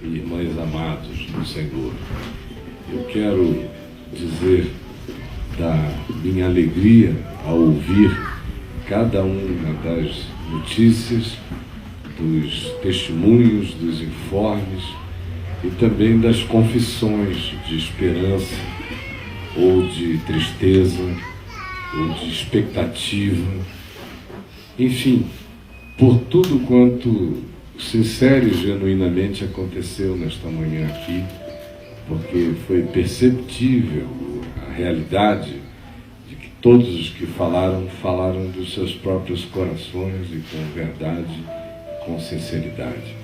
e irmãs amados no Senhor, eu quero dizer da minha alegria ao ouvir cada uma das notícias, dos testemunhos, dos informes e também das confissões de esperança ou de tristeza ou de expectativa, enfim, por tudo quanto sincero e genuinamente aconteceu nesta manhã aqui, porque foi perceptível a realidade de que todos os que falaram dos seus próprios corações e com verdade, com sinceridade.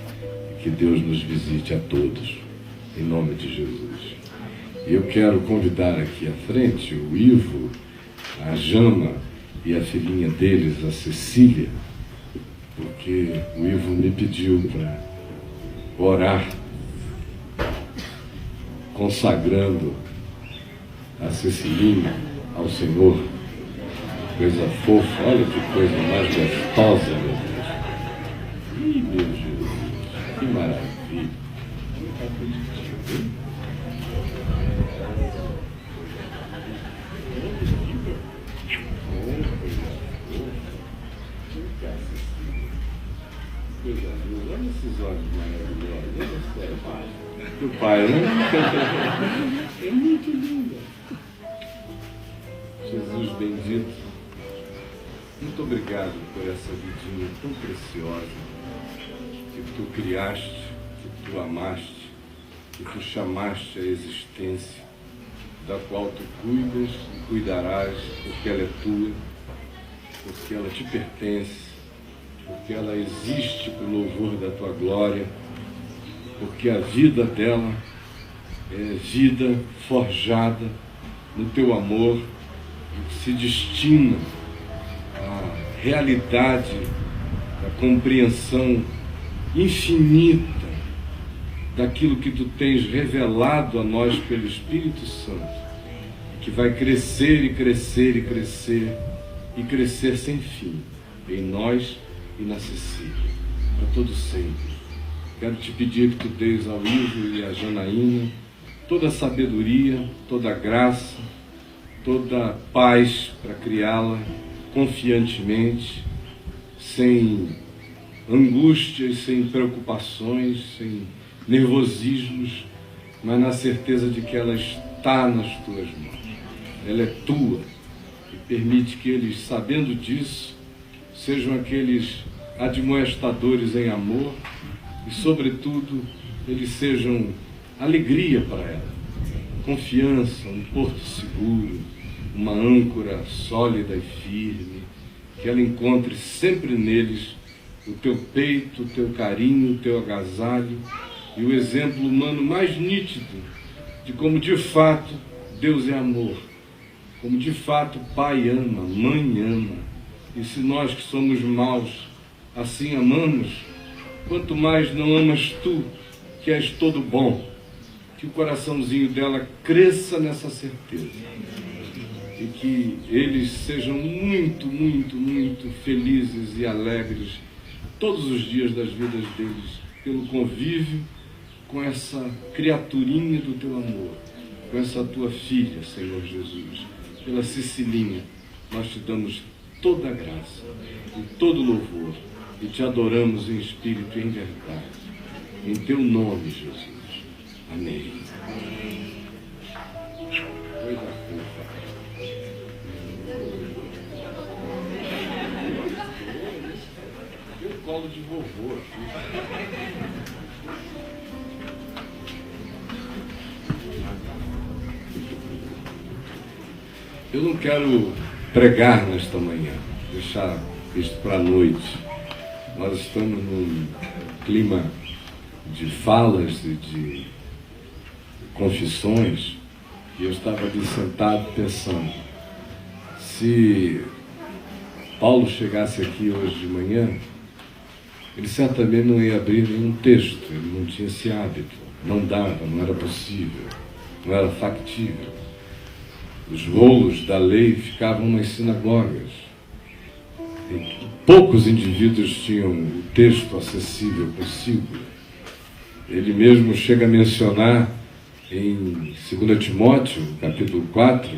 Que Deus nos visite a todos, em nome de Jesus. E eu quero convidar aqui à frente o Ivo, a Jama e a filhinha deles, a Cecília, porque o Ivo me pediu para orar, consagrando a Cecilinha ao Senhor. Coisa fofa, olha que coisa mais gostosa, meu Deus. Ih, meu Jesus, que maravilha. Olha esses olhos maravilhosos. Olha só, do pai, né? É muito lindo. Jesus bendito, muito obrigado por essa vidinha tão preciosa que tu criaste, que tu amaste, que tu chamaste à existência, da qual tu cuidas e cuidarás, porque ela é tua, porque ela te pertence, porque ela existe para o louvor da tua glória, porque a vida dela é vida forjada no teu amor, que se destina à realidade da compreensão infinita daquilo que tu tens revelado a nós pelo Espírito Santo, que vai crescer e crescer e crescer e crescer sem fim em nós e na Cecília, para todo sempre. Quero te pedir que tu deis ao Ivo e à Janaína toda a sabedoria, toda a graça, toda a paz para criá-la confiantemente, sem angústias, sem preocupações, sem nervosismos, mas na certeza de que ela está nas tuas mãos. Ela é tua e permite que eles, sabendo disso, sejam aqueles admoestadores em amor e, sobretudo, eles sejam alegria para ela, confiança, um porto seguro, uma âncora sólida e firme, que ela encontre sempre neles o teu peito, o teu carinho, o teu agasalho e o exemplo humano mais nítido de como de fato Deus é amor, como de fato Pai ama, Mãe ama. E se nós que somos maus assim amamos, quanto mais não amas tu, que és todo bom. Que o coraçãozinho dela cresça nessa certeza e que eles sejam muito, muito, muito felizes e alegres todos os dias das vidas deles, pelo convívio com essa criaturinha do teu amor, com essa tua filha, Senhor Jesus, pela Cecilinha. Nós te damos toda a graça e todo louvor e te adoramos em espírito e em verdade. Em teu nome, Jesus. Amém. Coisa fofa. Eu colo de vovô aqui. Eu não quero pregar nesta manhã, deixar isto para a noite. Nós estamos num clima de falas e de confissões, e eu estava ali sentado pensando, se Paulo chegasse aqui hoje de manhã, ele certamente não ia abrir nenhum texto, ele não tinha esse hábito, não dava, não era possível, não era factível. Os rolos da lei ficavam nas sinagogas, e poucos indivíduos tinham o texto acessível consigo. ele mesmo chega a mencionar em 2 Timóteo, capítulo 4,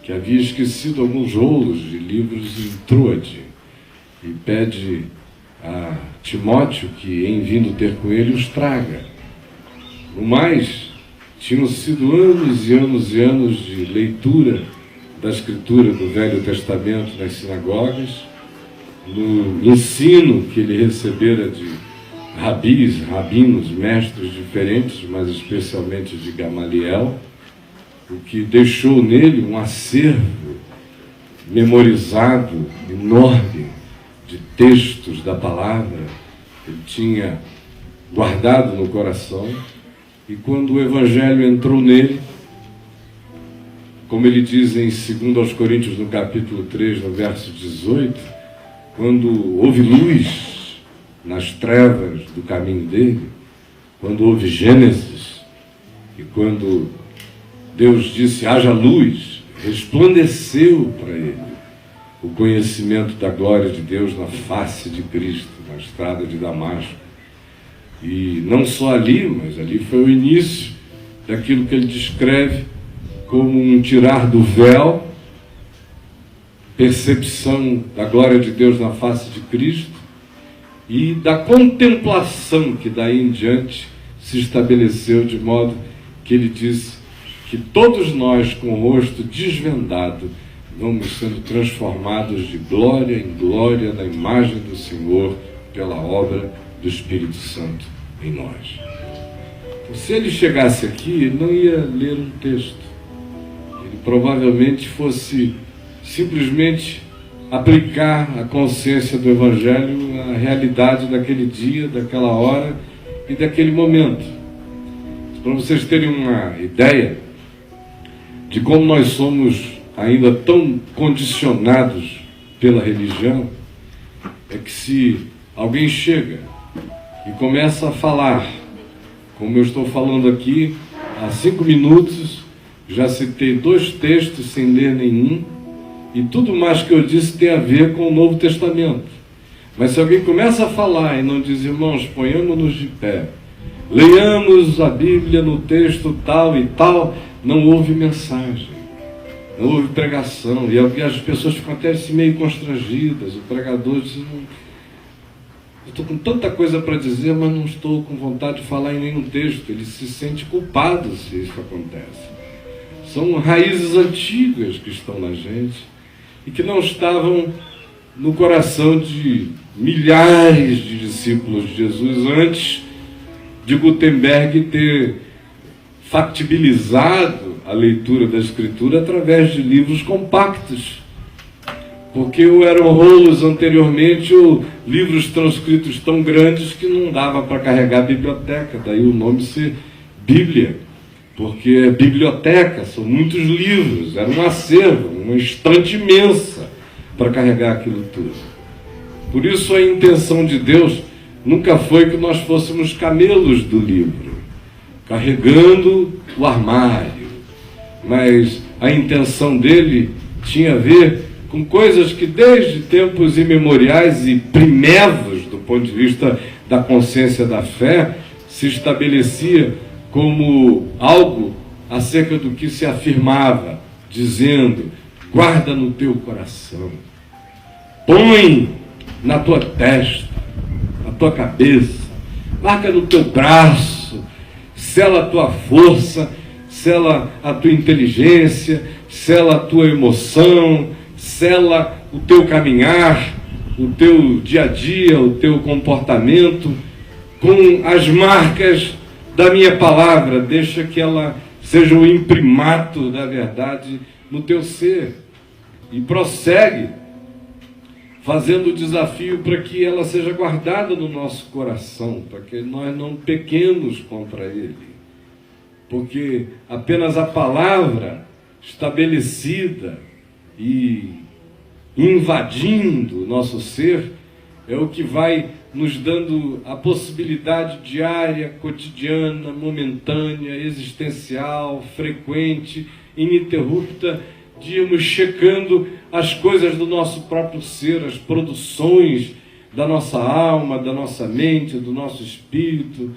que havia esquecido alguns rolos de livros em Troade, e pede a Timóteo que, em vindo ter com ele, os traga. No mais, tinham sido anos e anos e anos de leitura da Escritura do Velho Testamento nas sinagogas, no ensino que ele recebera de rabinos, mestres diferentes, mas especialmente de Gamaliel, o que deixou nele um acervo memorizado enorme de textos da palavra que ele tinha guardado no coração. E quando o Evangelho entrou nele, como ele diz em 2 Coríntios, no capítulo 3, no verso 18, quando houve luz nas trevas do caminho dele, quando houve Gênesis, e quando Deus disse, haja luz, resplandeceu para ele o conhecimento da glória de Deus na face de Cristo, na estrada de Damasco. E não só ali, mas ali foi o início daquilo que ele descreve como um tirar do véu, percepção da glória de Deus na face de Cristo e da contemplação que daí em diante se estabeleceu, de modo que ele disse que todos nós, com o rosto desvendado, vamos sendo transformados de glória em glória na imagem do Senhor pela obra do Espírito Santo em nós. Se ele chegasse aqui, ele não ia ler um texto. Ele provavelmente fosse simplesmente aplicar a consciência do Evangelho à realidade daquele dia, daquela hora e daquele momento. Para vocês terem uma ideia de como nós somos ainda tão condicionados pela religião, é que se alguém chega e começa a falar, como eu estou falando aqui, há 5 minutos, já citei 2 textos sem ler nenhum, e tudo mais que eu disse tem a ver com o Novo Testamento. Mas se alguém começa a falar e não diz, irmãos, ponhamos-nos de pé, leiamos a Bíblia no texto tal e tal, não houve mensagem, não houve pregação, e as pessoas ficam até assim meio constrangidas. O pregador diz, eu estou com tanta coisa para dizer, mas não estou com vontade de falar em nenhum texto. Ele se sente culpado se isso acontece. São raízes antigas que estão na gente e que não estavam no coração de milhares de discípulos de Jesus antes de Gutenberg ter factibilizado a leitura da Escritura através de livros compactos. Porque eram rolos anteriormente, ou livros transcritos tão grandes que não dava para carregar a biblioteca, daí o nome ser Bíblia, porque é biblioteca, são muitos livros, era um acervo, uma estante imensa para carregar aquilo tudo. Por isso a intenção de Deus nunca foi que nós fôssemos camelos do livro, carregando o armário, mas a intenção dele tinha a ver com coisas que desde tempos imemoriais e primevos, do ponto de vista da consciência da fé, se estabelecia como algo acerca do que se afirmava, dizendo, guarda no teu coração, põe na tua testa, na tua cabeça, marca no teu braço, sela a tua força, sela a tua inteligência, sela a tua emoção, sela o teu caminhar, o teu dia a dia, o teu comportamento, com as marcas da minha palavra. Deixa que ela seja o imprimato da verdade no teu ser. E prossegue, fazendo o desafio para que ela seja guardada no nosso coração, para que nós não pequemos contra ele. Porque apenas a palavra estabelecida e invadindo o nosso ser é o que vai nos dando a possibilidade diária, cotidiana, momentânea, existencial, frequente, ininterrupta, de irmos checando as coisas do nosso próprio ser, as produções da nossa alma, da nossa mente, do nosso espírito,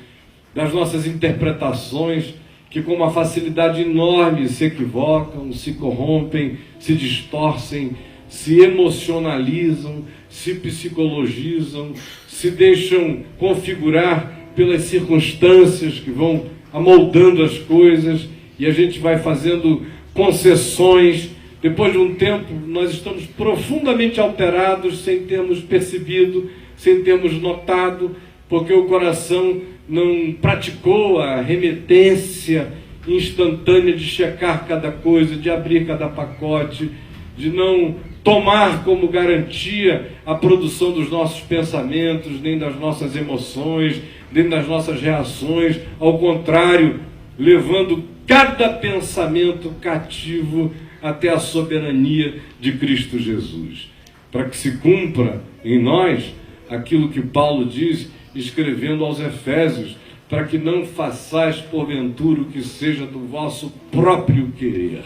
das nossas interpretações, que com uma facilidade enorme se equivocam, se corrompem, se distorcem, se emocionalizam, se psicologizam, se deixam configurar pelas circunstâncias que vão amoldando as coisas, e a gente vai fazendo concessões. Depois de um tempo, nós estamos profundamente alterados, sem termos percebido, sem termos notado, porque o coração não praticou a remetência instantânea de checar cada coisa, de abrir cada pacote, de não tomar como garantia a produção dos nossos pensamentos, nem das nossas emoções, nem das nossas reações. Ao contrário, levando cada pensamento cativo até a soberania de Cristo Jesus, para que se cumpra em nós aquilo que Paulo diz, escrevendo aos Efésios, para que não façais porventura o que seja do vosso próprio querer.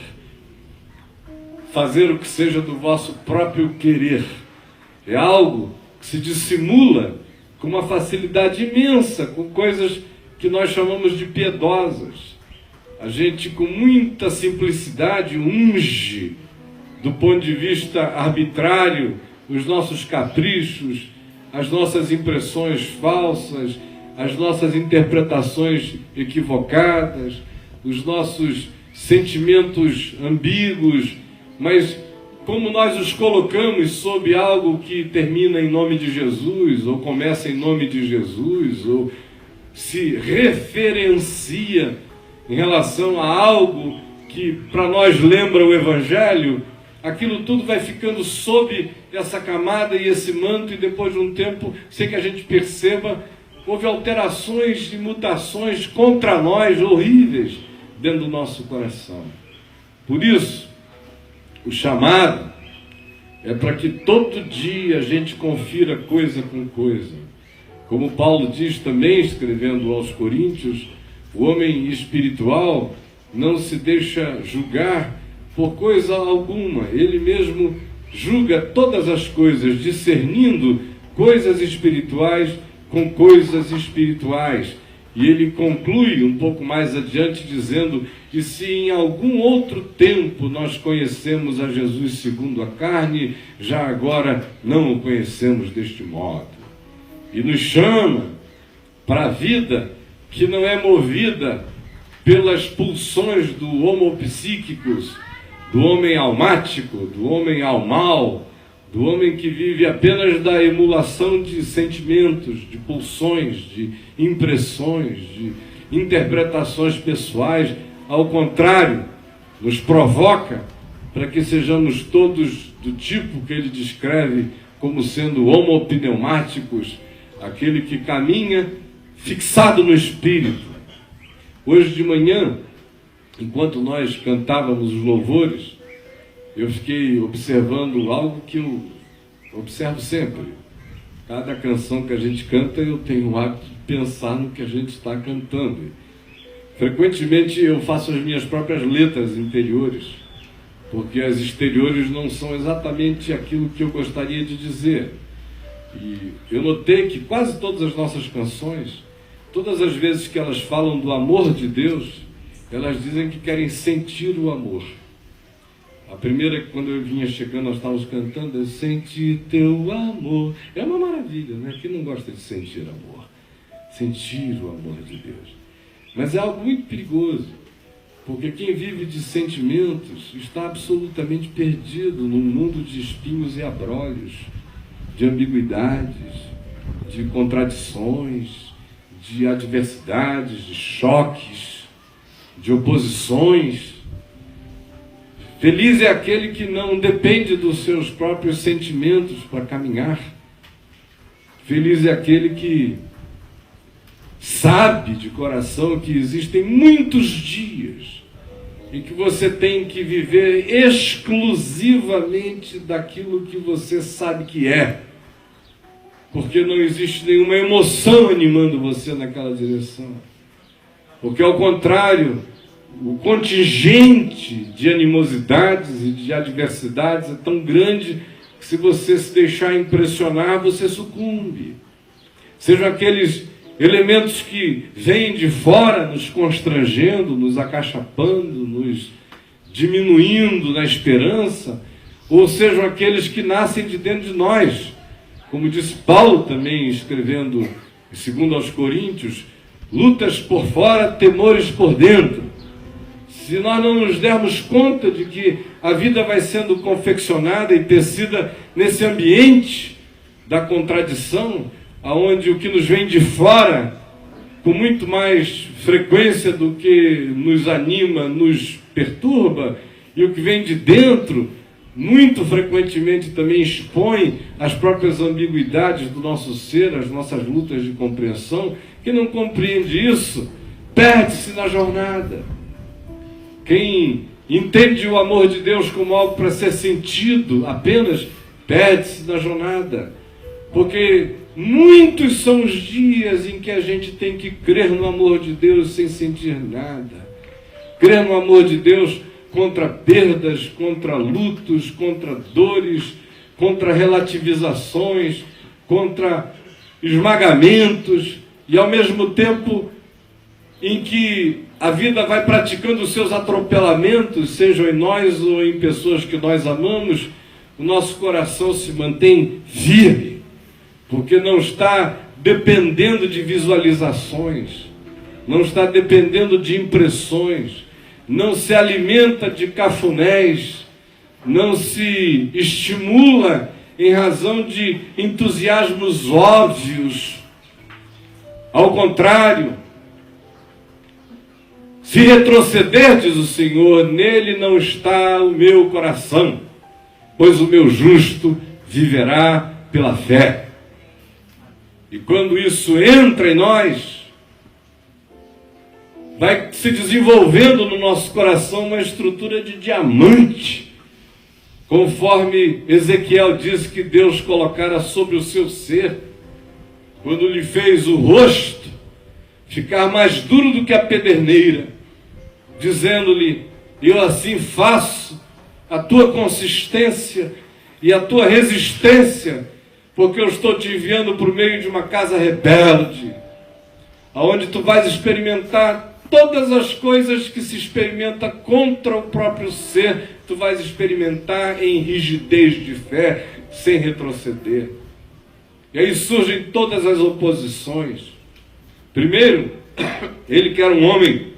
Fazer o que seja do vosso próprio querer é algo que se dissimula com uma facilidade imensa, com coisas que nós chamamos de piedosas. A gente, com muita simplicidade, unge, do ponto de vista arbitrário, os nossos caprichos, as nossas impressões falsas, as nossas interpretações equivocadas, os nossos sentimentos ambíguos, mas como nós os colocamos sob algo que termina em nome de Jesus, ou começa em nome de Jesus, ou se referencia em relação a algo que para nós lembra o Evangelho, aquilo tudo vai ficando sob essa camada e esse manto, e depois de um tempo, sem que a gente perceba, houve alterações e mutações contra nós horríveis dentro do nosso coração. Por isso, o chamado é para que todo dia a gente confira coisa com coisa. Como Paulo diz também, escrevendo aos Coríntios, o homem espiritual não se deixa julgar por coisa alguma. Ele mesmo julga todas as coisas, discernindo coisas espirituais com coisas espirituais. E ele conclui um pouco mais adiante dizendo: e se em algum outro tempo nós conhecemos a Jesus segundo a carne, já agora não o conhecemos deste modo. E nos chama para a vida que não é movida pelas pulsões do homo psíquicos, do homem almático, do homem almal, do homem que vive apenas da emulação de sentimentos, de pulsões, de impressões, de interpretações pessoais. Ao contrário, nos provoca para que sejamos todos do tipo que ele descreve como sendo homopneumáticos, aquele que caminha fixado no Espírito. Hoje de manhã, enquanto nós cantávamos os louvores, eu fiquei observando algo que eu observo sempre. Cada canção que a gente canta, eu tenho o hábito de pensar no que a gente está cantando. Frequentemente eu faço as minhas próprias letras interiores, porque as exteriores não são exatamente aquilo que eu gostaria de dizer. E eu notei que quase todas as nossas canções, todas as vezes que elas falam do amor de Deus, elas dizem que querem sentir o amor. A primeira, quando eu vinha chegando, nós estávamos cantando, eu senti teu amor. É uma maravilha, né? Quem não gosta de sentir amor? Sentir o amor de Deus. Mas é algo muito perigoso, porque quem vive de sentimentos está absolutamente perdido num mundo de espinhos e abrolhos, de ambiguidades, de contradições, de adversidades, de choques, de oposições. Feliz é aquele que não depende dos seus próprios sentimentos para caminhar. Feliz é aquele que sabe de coração que existem muitos dias em que você tem que viver exclusivamente daquilo que você sabe que é, porque não existe nenhuma emoção animando você naquela direção. Porque, ao contrário, o contingente de animosidades e de adversidades é tão grande que, se você se deixar impressionar, você sucumbe. Sejam aqueles elementos que vêm de fora nos constrangendo, nos acachapando, nos diminuindo na esperança, ou sejam aqueles que nascem de dentro de nós. Como disse Paulo também, escrevendo, segundo aos Coríntios, lutas por fora, temores por dentro. Se nós não nos dermos conta de que a vida vai sendo confeccionada e tecida nesse ambiente da contradição, aonde o que nos vem de fora, com muito mais frequência do que nos anima, nos perturba, e o que vem de dentro, muito frequentemente também expõe as próprias ambiguidades do nosso ser, as nossas lutas de compreensão. Quem não compreende isso, perde-se na jornada. Quem entende o amor de Deus como algo para ser sentido apenas, perde-se na jornada. Porque muitos são os dias em que a gente tem que crer no amor de Deus sem sentir nada. Crer no amor de Deus contra perdas, contra lutos, contra dores, contra relativizações, contra esmagamentos, e ao mesmo tempo em que a vida vai praticando os seus atropelamentos, sejam em nós ou em pessoas que nós amamos, o nosso coração se mantém firme, porque não está dependendo de visualizações, não está dependendo de impressões, não se alimenta de cafunés, não se estimula em razão de entusiasmos óbvios. Ao contrário, se retroceder, diz o Senhor, nele não está o meu coração, pois o meu justo viverá pela fé. E quando isso entra em nós, vai se desenvolvendo no nosso coração uma estrutura de diamante, conforme Ezequiel disse que Deus colocara sobre o seu ser, quando lhe fez o rosto ficar mais duro do que a pederneira, dizendo-lhe: eu assim faço a tua consistência e a tua resistência, porque eu estou te enviando por meio de uma casa rebelde, aonde tu vais experimentar todas as coisas que se experimenta contra o próprio ser, tu vais experimentar em rigidez de fé, sem retroceder. E aí surgem todas as oposições. Primeiro, ele que era um homem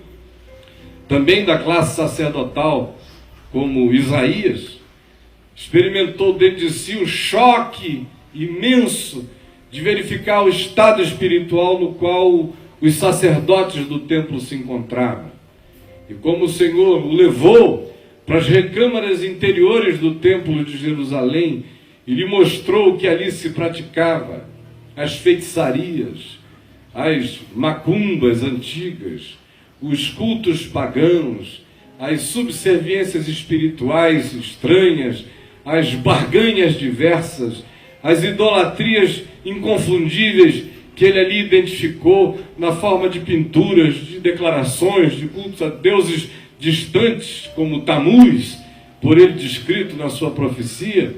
também da classe sacerdotal, como Isaías, experimentou dentro de si o choque imenso de verificar o estado espiritual no qual os sacerdotes do templo se encontravam. E como o Senhor o levou para as recâmaras interiores do templo de Jerusalém e lhe mostrou o que ali se praticava, as feitiçarias, as macumbas antigas, os cultos pagãos, as subserviências espirituais estranhas, as barganhas diversas, as idolatrias inconfundíveis que ele ali identificou na forma de pinturas, de declarações, de cultos a deuses distantes, como Tamuz, por ele descrito na sua profecia.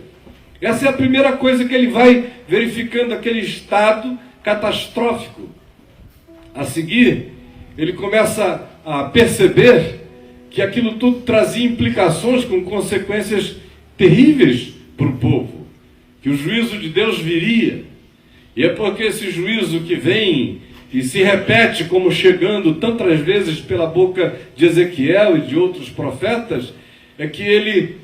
Essa é a primeira coisa que ele vai verificando, aquele estado catastrófico. A seguir, ele começa a perceber que aquilo tudo trazia implicações com consequências terríveis para o povo, que o juízo de Deus viria. E é porque esse juízo que vem e se repete como chegando tantas vezes pela boca de Ezequiel e de outros profetas, é que ele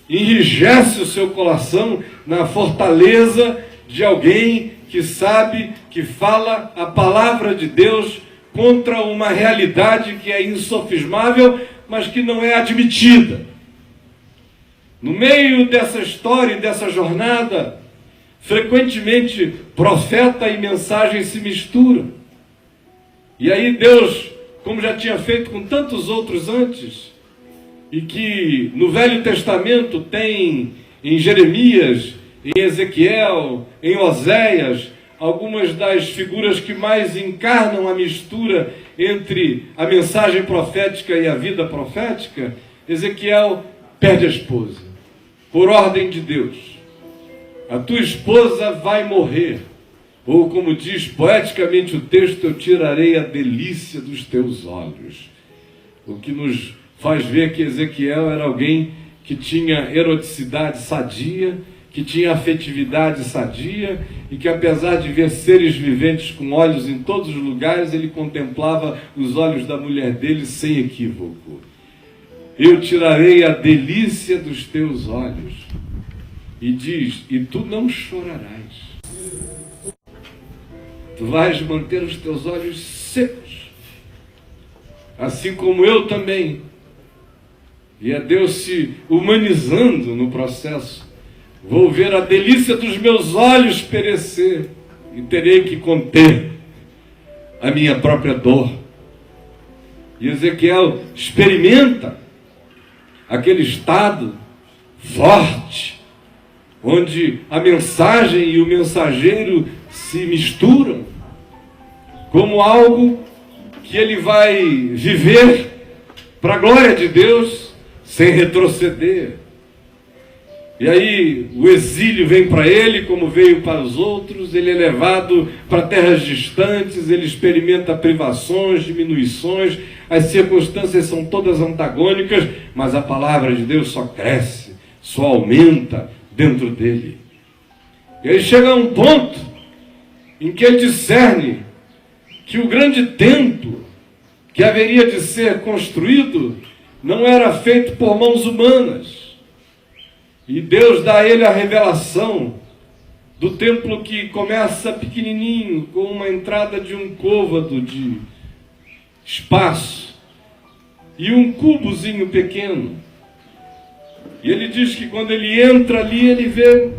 enrijece o seu coração na fortaleza de alguém que sabe, que fala a palavra de Deus contra uma realidade que é insofismável, mas que não é admitida. No meio dessa história e dessa jornada, frequentemente profeta e mensagem se misturam. E aí Deus, como já tinha feito com tantos outros antes, e que no Velho Testamento tem em Jeremias, em Ezequiel, em Oséias, algumas das figuras que mais encarnam a mistura entre a mensagem profética e a vida profética, Ezequiel perde a esposa, por ordem de Deus. A tua esposa vai morrer, Ou como diz poeticamente o texto, eu tirarei a delícia dos teus olhos. O que nos faz ver que Ezequiel era alguém que tinha eroticidade sadia, que tinha afetividade sadia e que, apesar de ver seres viventes com olhos em todos os lugares, ele contemplava os olhos da mulher dele sem equívoco. Eu tirarei a delícia dos teus olhos. E diz, e tu não chorarás. Tu vais manter os teus olhos secos, assim como eu também. E é Deus se humanizando no processo. Vou ver a delícia dos meus olhos perecer e terei que conter a minha própria dor. E Ezequiel experimenta aquele estado forte, onde a mensagem e o mensageiro se misturam, como algo que ele vai viver para a glória de Deus, sem retroceder. E aí o exílio vem para ele, como veio para os outros, ele é levado para terras distantes, ele experimenta privações, diminuições, as circunstâncias são todas antagônicas, mas a palavra de Deus só cresce, só aumenta dentro dele. E aí chega a um ponto em que ele discerne que o grande templo que haveria de ser construído não era feito por mãos humanas. E Deus dá a ele a revelação do templo que começa pequenininho, com uma entrada de um côvado de espaço e um cubozinho pequeno. E ele diz que quando ele entra ali, ele vê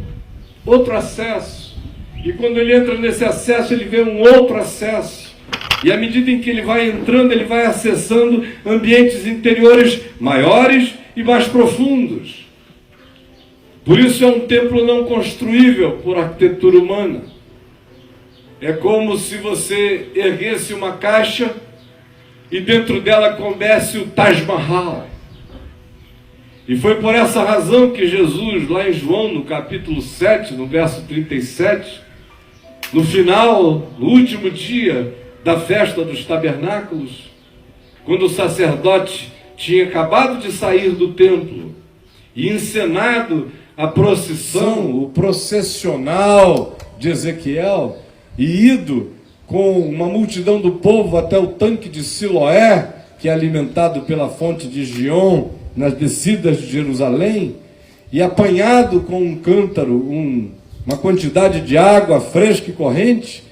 outro acesso. E quando ele entra nesse acesso, ele vê um outro acesso. E à medida em que ele vai entrando, ele vai acessando ambientes interiores maiores e mais profundos. Por isso é um templo não construível por arquitetura humana. É como se você erguesse uma caixa e dentro dela coubesse o Taj Mahal. E foi por essa razão que Jesus, lá em João, no capítulo 7, no verso 37, no final, no último dia da festa dos tabernáculos, quando o sacerdote tinha acabado de sair do templo e encenado a procissão, o processional de Ezequiel, e ido com uma multidão do povo até o tanque de Siloé, que é alimentado pela fonte de Gion, nas descidas de Jerusalém, e apanhado com um cântaro, uma quantidade de água fresca e corrente,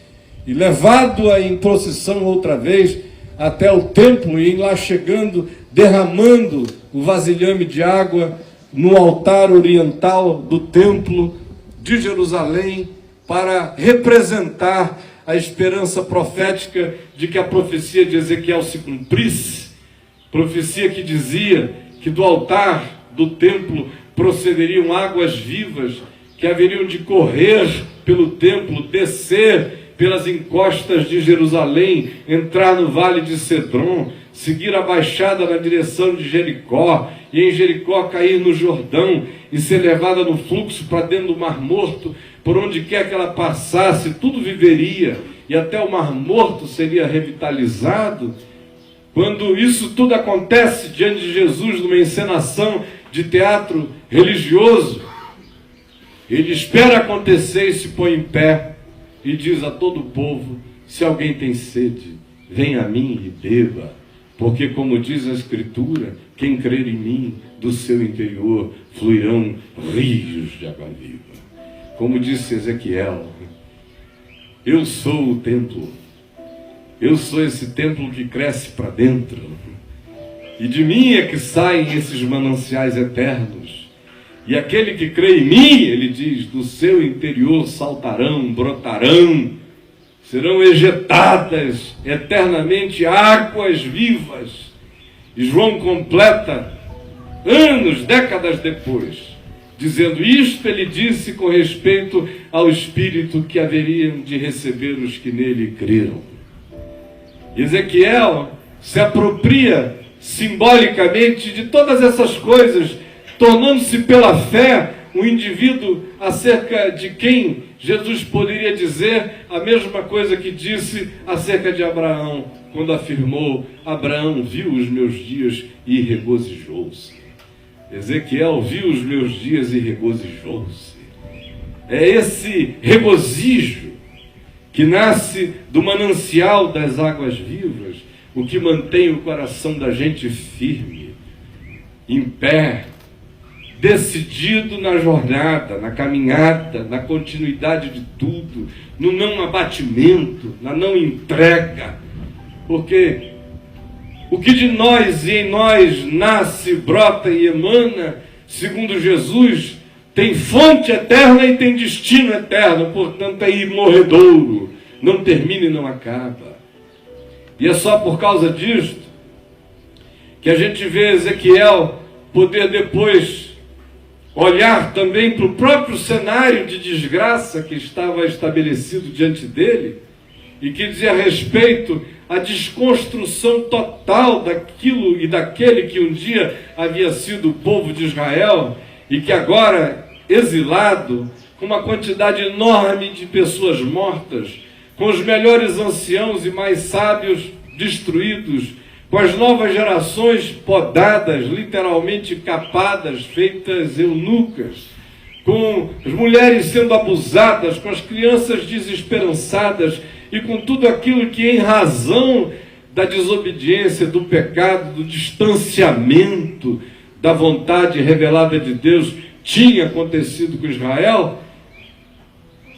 e levado em procissão outra vez até o templo, e lá chegando, derramando o vasilhame de água no altar oriental do templo de Jerusalém, para representar a esperança profética de que a profecia de Ezequiel se cumprisse, profecia que dizia que do altar do templo procederiam águas vivas que haveriam de correr pelo templo, descer pelas encostas de Jerusalém, entrar no vale de Cedron, seguir a baixada na direção de Jericó, e em Jericó cair no Jordão e ser levada no fluxo para dentro do Mar Morto. Por onde quer que ela passasse, tudo viveria, e até o Mar Morto seria revitalizado. Quando isso tudo acontece diante de Jesus, numa encenação de teatro religioso, ele espera acontecer e se põe em pé e diz a todo o povo: se alguém tem sede, venha a mim e beba, porque, como diz a Escritura, quem crer em mim, do seu interior fluirão rios de água viva. Como disse Ezequiel, eu sou o templo, eu sou esse templo que cresce para dentro, e de mim é que saem esses mananciais eternos. E aquele que crê em mim, ele diz, do seu interior saltarão, brotarão, serão ejetadas eternamente águas vivas. E João completa, anos, décadas depois, dizendo isto, ele disse com respeito ao Espírito que haveriam de receber os que nele creram. Ezequiel se apropria simbolicamente de todas essas coisas, tornando-se pela fé um indivíduo acerca de quem Jesus poderia dizer a mesma coisa que disse acerca de Abraão, quando afirmou: Abraão viu os meus dias e regozijou-se. Ezequiel viu os meus dias e regozijou-se. É esse regozijo que nasce do manancial das águas vivas, o que mantém o coração da gente firme, em pé, decidido na jornada, na caminhada, na continuidade de tudo, no não abatimento, na não entrega. Porque o que de nós e em nós nasce, brota e emana, segundo Jesus, tem fonte eterna e tem destino eterno, portanto é imorredouro, não termina e não acaba. E é só por causa disto que a gente vê Ezequiel poder depois olhar também para o próprio cenário de desgraça que estava estabelecido diante dele e que dizia respeito à desconstrução total daquilo e daquele que um dia havia sido o povo de Israel e que agora, exilado, com uma quantidade enorme de pessoas mortas, com os melhores anciãos e mais sábios destruídos, com as novas gerações podadas, literalmente capadas, feitas eunucas, com as mulheres sendo abusadas, com as crianças desesperançadas e com tudo aquilo que, em razão da desobediência, do pecado, do distanciamento da vontade revelada de Deus, tinha acontecido com Israel,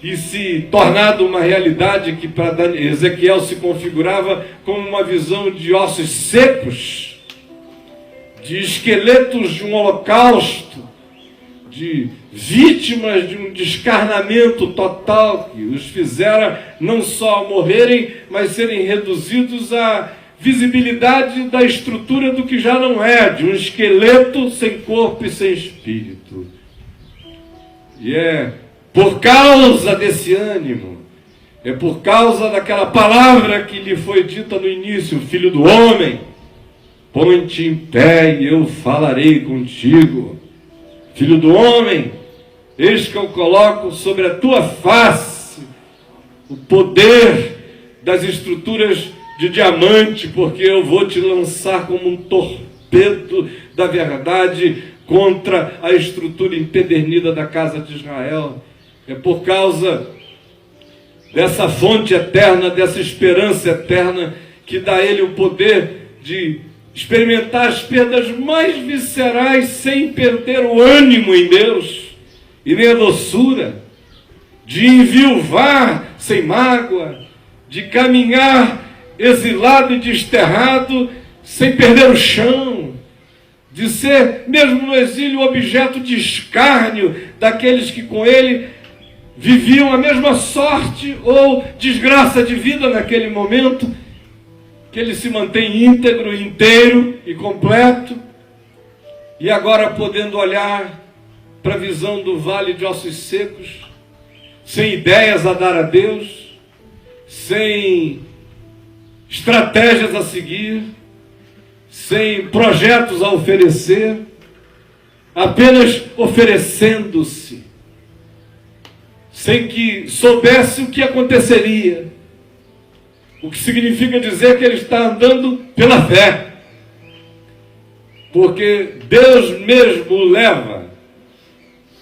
e se tornado uma realidade que para Ezequiel se configurava como uma visão de ossos secos, de esqueletos de um holocausto, de vítimas de um descarnamento total, que os fizera não só morrerem, mas serem reduzidos à visibilidade da estrutura do que já não é, de um esqueleto sem corpo e sem espírito. E é por causa desse ânimo, é por causa daquela palavra que lhe foi dita no início: filho do homem, põe-te em pé e eu falarei contigo. Filho do homem, eis que eu coloco sobre a tua face o poder das estruturas de diamante, porque eu vou te lançar como um torpedo da verdade contra a estrutura empedernida da casa de Israel. É por causa dessa fonte eterna, dessa esperança eterna, que dá a ele o poder de experimentar as perdas mais viscerais sem perder o ânimo em Deus e nem a doçura, de enviuvar sem mágoa, de caminhar exilado e desterrado sem perder o chão, de ser, mesmo no exílio, objeto de escárnio daqueles que com ele viviam a mesma sorte ou desgraça de vida naquele momento, que ele se mantém íntegro, inteiro e completo, e agora podendo olhar para a visão do vale de ossos secos, sem ideias a dar a Deus, sem estratégias a seguir, sem projetos a oferecer, apenas oferecendo-se, sem que soubesse o que aconteceria. O que significa dizer que ele está andando pela fé. Porque Deus mesmo o leva,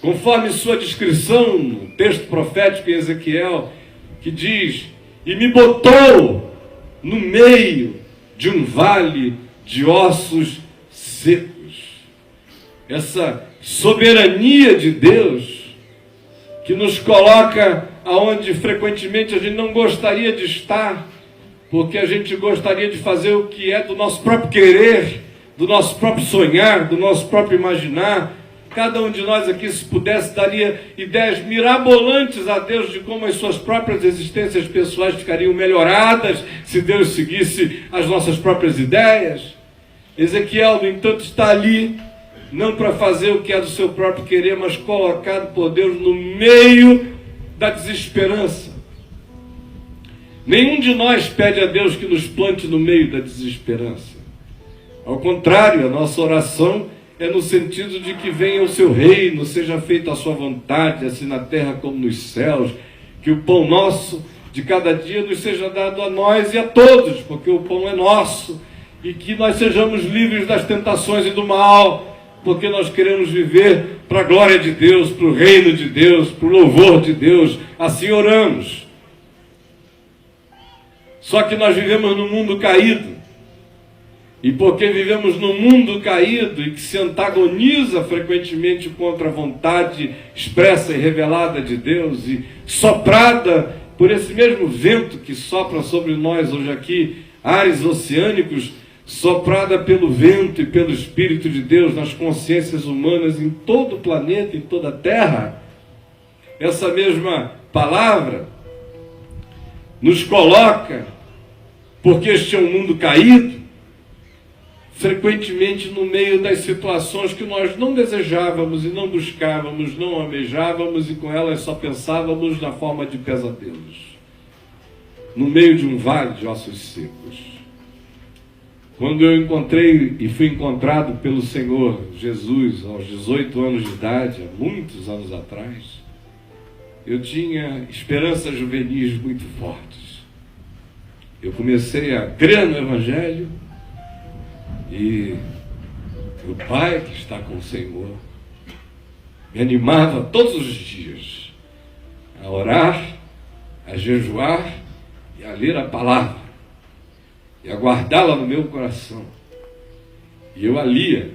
conforme sua descrição no texto profético em Ezequiel, que diz: e me botou no meio de um vale de ossos secos. Essa soberania de Deus que nos coloca aonde frequentemente a gente não gostaria de estar, porque a gente gostaria de fazer o que é do nosso próprio querer, do nosso próprio sonhar, do nosso próprio imaginar. Cada um de nós aqui, se pudesse, daria ideias mirabolantes a Deus de como as suas próprias existências pessoais ficariam melhoradas se Deus seguisse as nossas próprias ideias. Ezequiel, no entanto, está ali, não para fazer o que é do seu próprio querer, mas colocado por Deus no meio da desesperança. Nenhum de nós pede a Deus que nos plante no meio da desesperança. Ao contrário, a nossa oração é no sentido de que venha o seu reino, seja feita a sua vontade, assim na terra como nos céus. que o pão nosso de cada dia nos seja dado a nós e a todos, porque o pão é nosso, e que nós sejamos livres das tentações e do mal, porque nós queremos viver para a glória de Deus, para o reino de Deus, para o louvor de Deus. Assim oramos. Só que nós vivemos num mundo caído, e porque vivemos num mundo caído e que se antagoniza frequentemente contra a vontade expressa e revelada de Deus, e soprada por esse mesmo vento que sopra sobre nós hoje aqui, ares oceânicos, soprada pelo vento e pelo Espírito de Deus nas consciências humanas em todo o planeta, em toda a Terra, essa mesma palavra nos coloca, porque este é um mundo caído, frequentemente no meio das situações que nós não desejávamos e não buscávamos, não almejávamos, e com elas só pensávamos na forma de pesadelos, no meio de um vale de ossos secos. Quando eu encontrei e fui encontrado pelo Senhor Jesus aos 18 anos de idade, há muitos anos atrás, eu tinha esperanças juvenis muito fortes. Eu comecei a crer no Evangelho, e o Pai que está com o Senhor me animava todos os dias a orar, a jejuar e a ler a palavra e a guardá-la no meu coração. E eu a lia,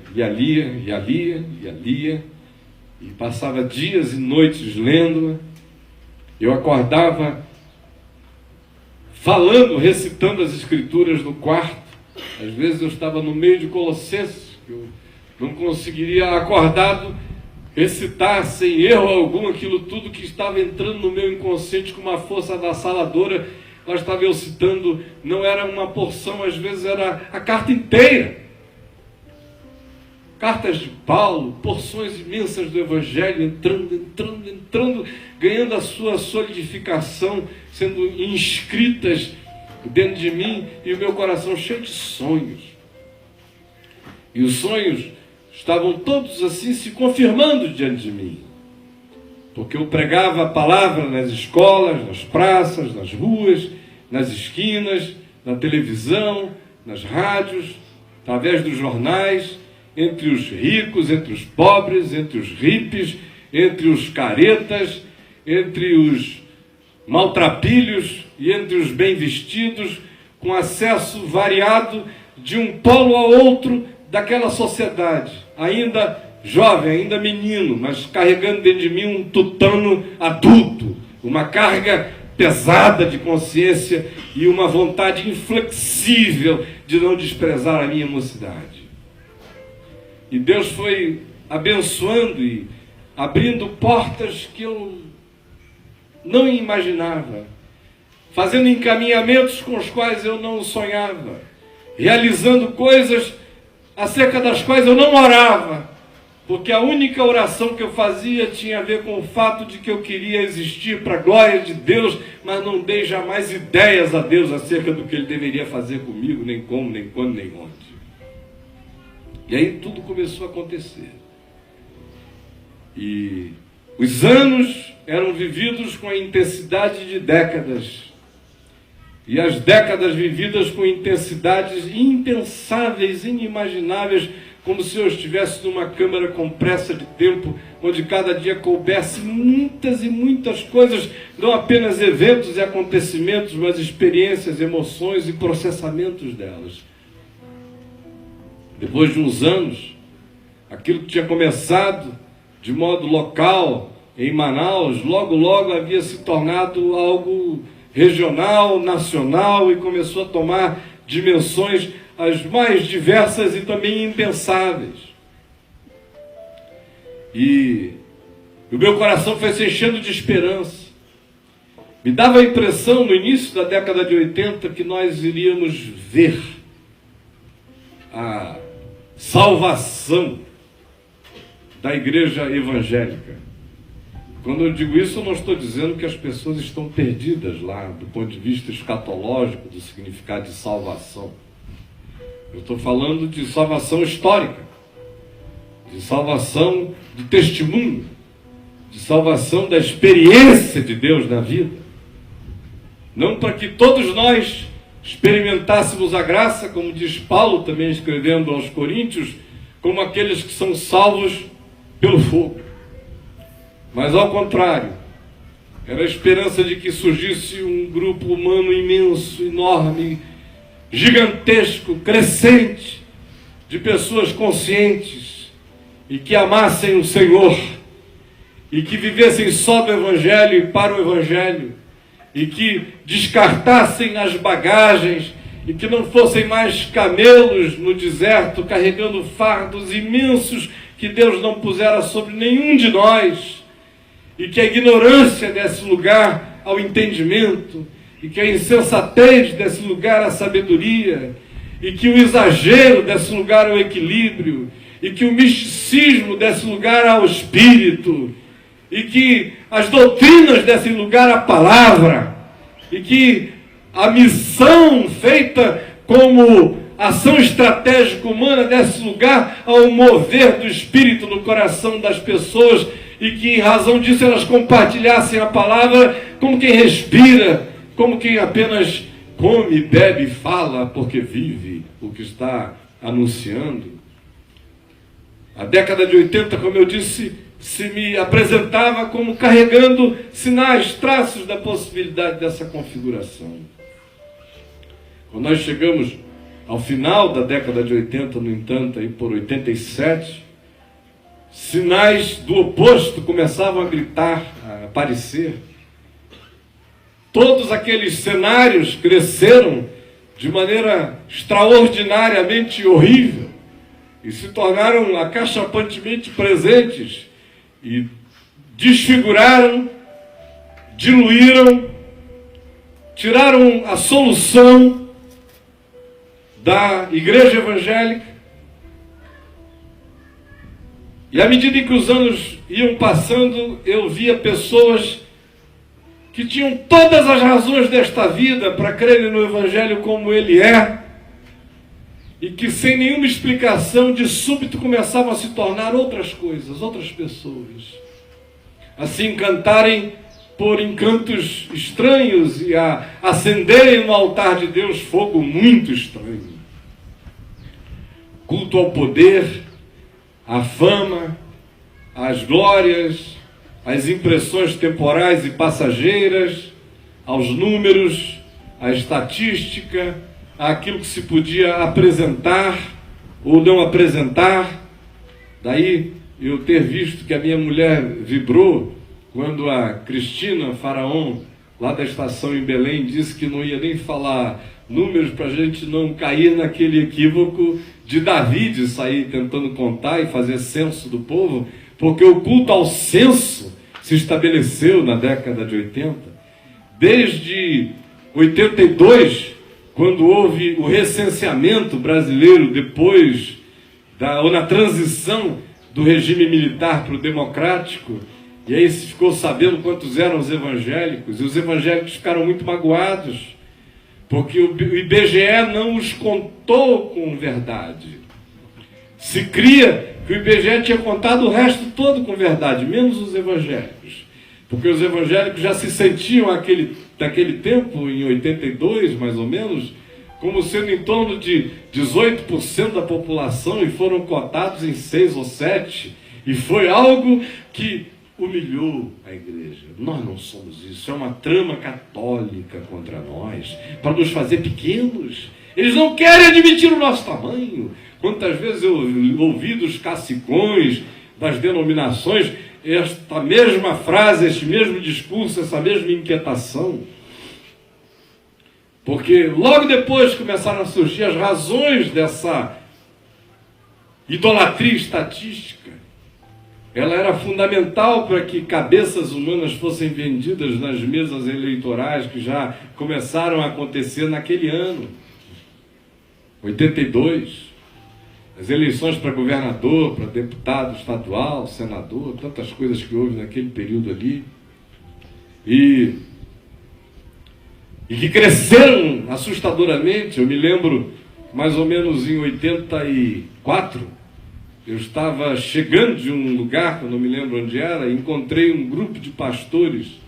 e passava dias e noites lendo-a. Eu acordava falando, recitando as Escrituras no quarto. Às vezes eu estava no meio de Colossenses, que eu não conseguiria, acordado, recitar sem erro algum aquilo tudo que estava entrando no meu inconsciente com uma força avassaladora. Lá estava eu citando, não era uma porção, às vezes era a carta inteira. Cartas de Paulo, porções imensas do Evangelho, entrando, ganhando a sua solidificação, sendo inscritas dentro de mim, e o meu coração cheio de sonhos. E os sonhos estavam todos assim se confirmando diante de mim, porque eu pregava a palavra nas escolas, nas praças, nas ruas, nas esquinas, na televisão, nas rádios, através dos jornais, entre os ricos, entre os pobres, entre os hippies, entre os caretas, entre os maltrapilhos e entre os bem-vestidos, com acesso variado de um polo a outro daquela sociedade, ainda jovem, ainda menino, mas carregando dentro de mim um tutano adulto, uma carga pesada de consciência e uma vontade inflexível de não desprezar a minha mocidade. E Deus foi abençoando e abrindo portas que eu não imaginava, fazendo encaminhamentos com os quais eu não sonhava, realizando coisas acerca das quais eu não orava, porque a única oração que eu fazia tinha a ver com o fato de que eu queria existir para a glória de Deus, mas não dei jamais ideias a Deus acerca do que Ele deveria fazer comigo, nem como, nem quando, nem onde. E aí tudo começou a acontecer. E os anos eram vividos com a intensidade de décadas. E as décadas vividas com intensidades impensáveis, inimagináveis, como se eu estivesse numa câmara compressa de tempo, onde cada dia coubesse muitas e muitas coisas, não apenas eventos e acontecimentos, mas experiências, emoções e processamentos delas. Depois de uns anos, aquilo que tinha começado de modo local, em Manaus, logo havia se tornado algo regional, nacional, e começou a tomar dimensões as mais diversas e também impensáveis. E o meu coração foi se enchendo de esperança. Me dava a impressão, no início da década de 80, que nós iríamos ver a salvação da igreja evangélica. Quando eu digo isso, eu não estou dizendo que as pessoas estão perdidas lá, do ponto de vista escatológico, do significado de salvação. Eu estou falando de salvação histórica, de salvação do testemunho, de salvação da experiência de Deus na vida. não para que todos nós experimentássemos a graça, como diz Paulo também escrevendo aos Coríntios, como aqueles que são salvos pelo fogo. Mas ao contrário, era a esperança de que surgisse um grupo humano imenso, enorme, gigantesco, crescente, de pessoas conscientes e que amassem o Senhor e que vivessem só do Evangelho e para o Evangelho e que descartassem as bagagens e que não fossem mais camelos no deserto carregando fardos imensos que Deus não pusera sobre nenhum de nós, e que a ignorância desse lugar ao entendimento, e que a insensatez desse lugar à sabedoria, e que o exagero desse lugar ao equilíbrio, e que o misticismo desse lugar ao espírito, e que as doutrinas desse lugar à palavra, e que a missão feita como ação estratégica humana desse lugar ao mover do Espírito no coração das pessoas, e que em razão disso elas compartilhassem a palavra como quem respira, como quem apenas come, bebe e fala porque vive o que está anunciando. A década de 80, como eu disse, se me apresentava como carregando sinais, traços da possibilidade dessa configuração. Quando nós chegamos ao final da década de 80, no entanto, aí por 87, sinais do oposto começavam a gritar, a aparecer. Todos aqueles cenários cresceram de maneira extraordinariamente horrível e se tornaram acachapantemente presentes e desfiguraram, diluíram, tiraram a solução da igreja evangélica. E à medida em que os anos iam passando, eu via pessoas que tinham todas as razões desta vida para crerem no Evangelho como ele é, e que sem nenhuma explicação, de súbito começavam a se tornar outras coisas, outras pessoas, a se encantarem por encantos estranhos e a acenderem no altar de Deus fogo muito estranho. Culto ao poder, à fama, às glórias, às impressões temporais e passageiras, aos números, à estatística, àquilo que se podia apresentar ou não apresentar. Daí eu ter visto que a minha mulher vibrou quando a Cristina Faraon, lá da estação em Belém, disse que não ia nem falar números para a gente não cair naquele equívoco de Davi, de sair tentando contar e fazer censo do povo, porque o culto ao censo se estabeleceu na década de 80. Desde 82, quando houve o recenseamento brasileiro, depois ou na transição do regime militar para o democrático, e aí se ficou sabendo quantos eram os evangélicos, e os evangélicos ficaram muito magoados, porque o IBGE não os contou com verdade. Se cria que o IBGE tinha contado o resto todo com verdade, menos os evangélicos. Porque os evangélicos já se sentiam naquele tempo, em 82 mais ou menos, como sendo em torno de 18% da população, e foram cotados em 6 ou 7, e foi algo que humilhou a igreja. Nós não somos isso, é uma trama católica contra nós, para nos fazer pequenos. Eles não querem admitir o nosso tamanho. Quantas vezes eu ouvi dos cacicões, das denominações, esta mesma frase, este mesmo discurso, essa mesma inquietação. Porque logo depois começaram a surgir as razões dessa idolatria estatística. Ela era fundamental para que cabeças humanas fossem vendidas nas mesas eleitorais que já começaram a acontecer naquele ano, 82. As eleições para governador, para deputado estadual, senador, tantas coisas que houve naquele período ali. E que cresceram assustadoramente. Eu me lembro, mais ou menos em 84, eu estava chegando de um lugar, que eu não me lembro onde era, e encontrei um grupo de pastores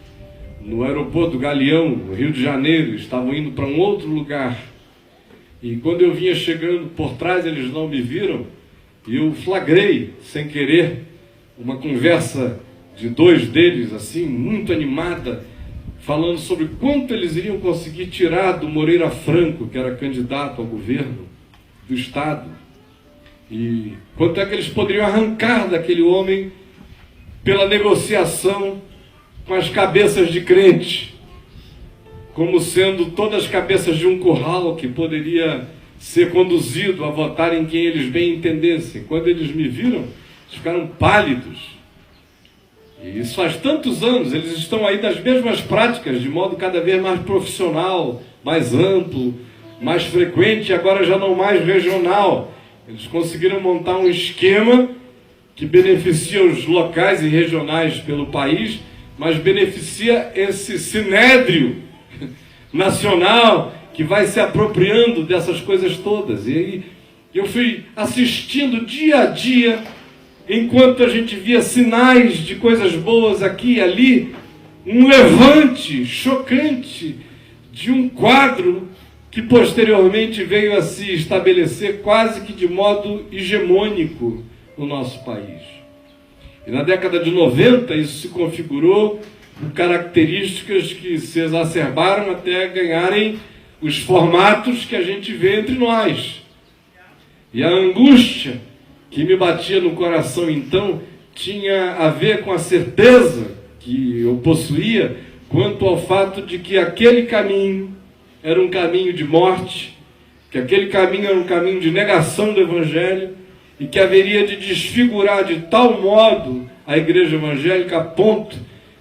no aeroporto Galeão, no Rio de Janeiro, estavam indo para um outro lugar. E quando eu vinha chegando por trás, eles não me viram, e eu flagrei, sem querer, uma conversa de dois deles, assim, muito animada, falando sobre quanto eles iriam conseguir tirar do Moreira Franco, que era candidato ao governo do Estado, e quanto é que eles poderiam arrancar daquele homem pela negociação com as cabeças de crente, como sendo todas as cabeças de um curral que poderia ser conduzido a votar em quem eles bem entendessem. Quando eles me viram, eles ficaram pálidos. E isso faz tantos anos, eles estão aí das mesmas práticas, de modo cada vez mais profissional, mais amplo, mais frequente, e agora já não mais regional. Eles conseguiram montar um esquema que beneficia os locais e regionais pelo país, mas beneficia esse sinédrio nacional que vai se apropriando dessas coisas todas. E aí eu fui assistindo dia a dia, enquanto a gente via sinais de coisas boas aqui e ali, um levante chocante de um quadro que posteriormente veio a se estabelecer quase que de modo hegemônico no nosso país. E na década de 90 isso se configurou com características que se exacerbaram até ganharem os formatos que a gente vê entre nós. E a angústia que me batia no coração então tinha a ver com a certeza que eu possuía quanto ao fato de que aquele caminho era um caminho de morte, que aquele caminho era um caminho de negação do Evangelho e que haveria de desfigurar de tal modo a igreja evangélica a ponto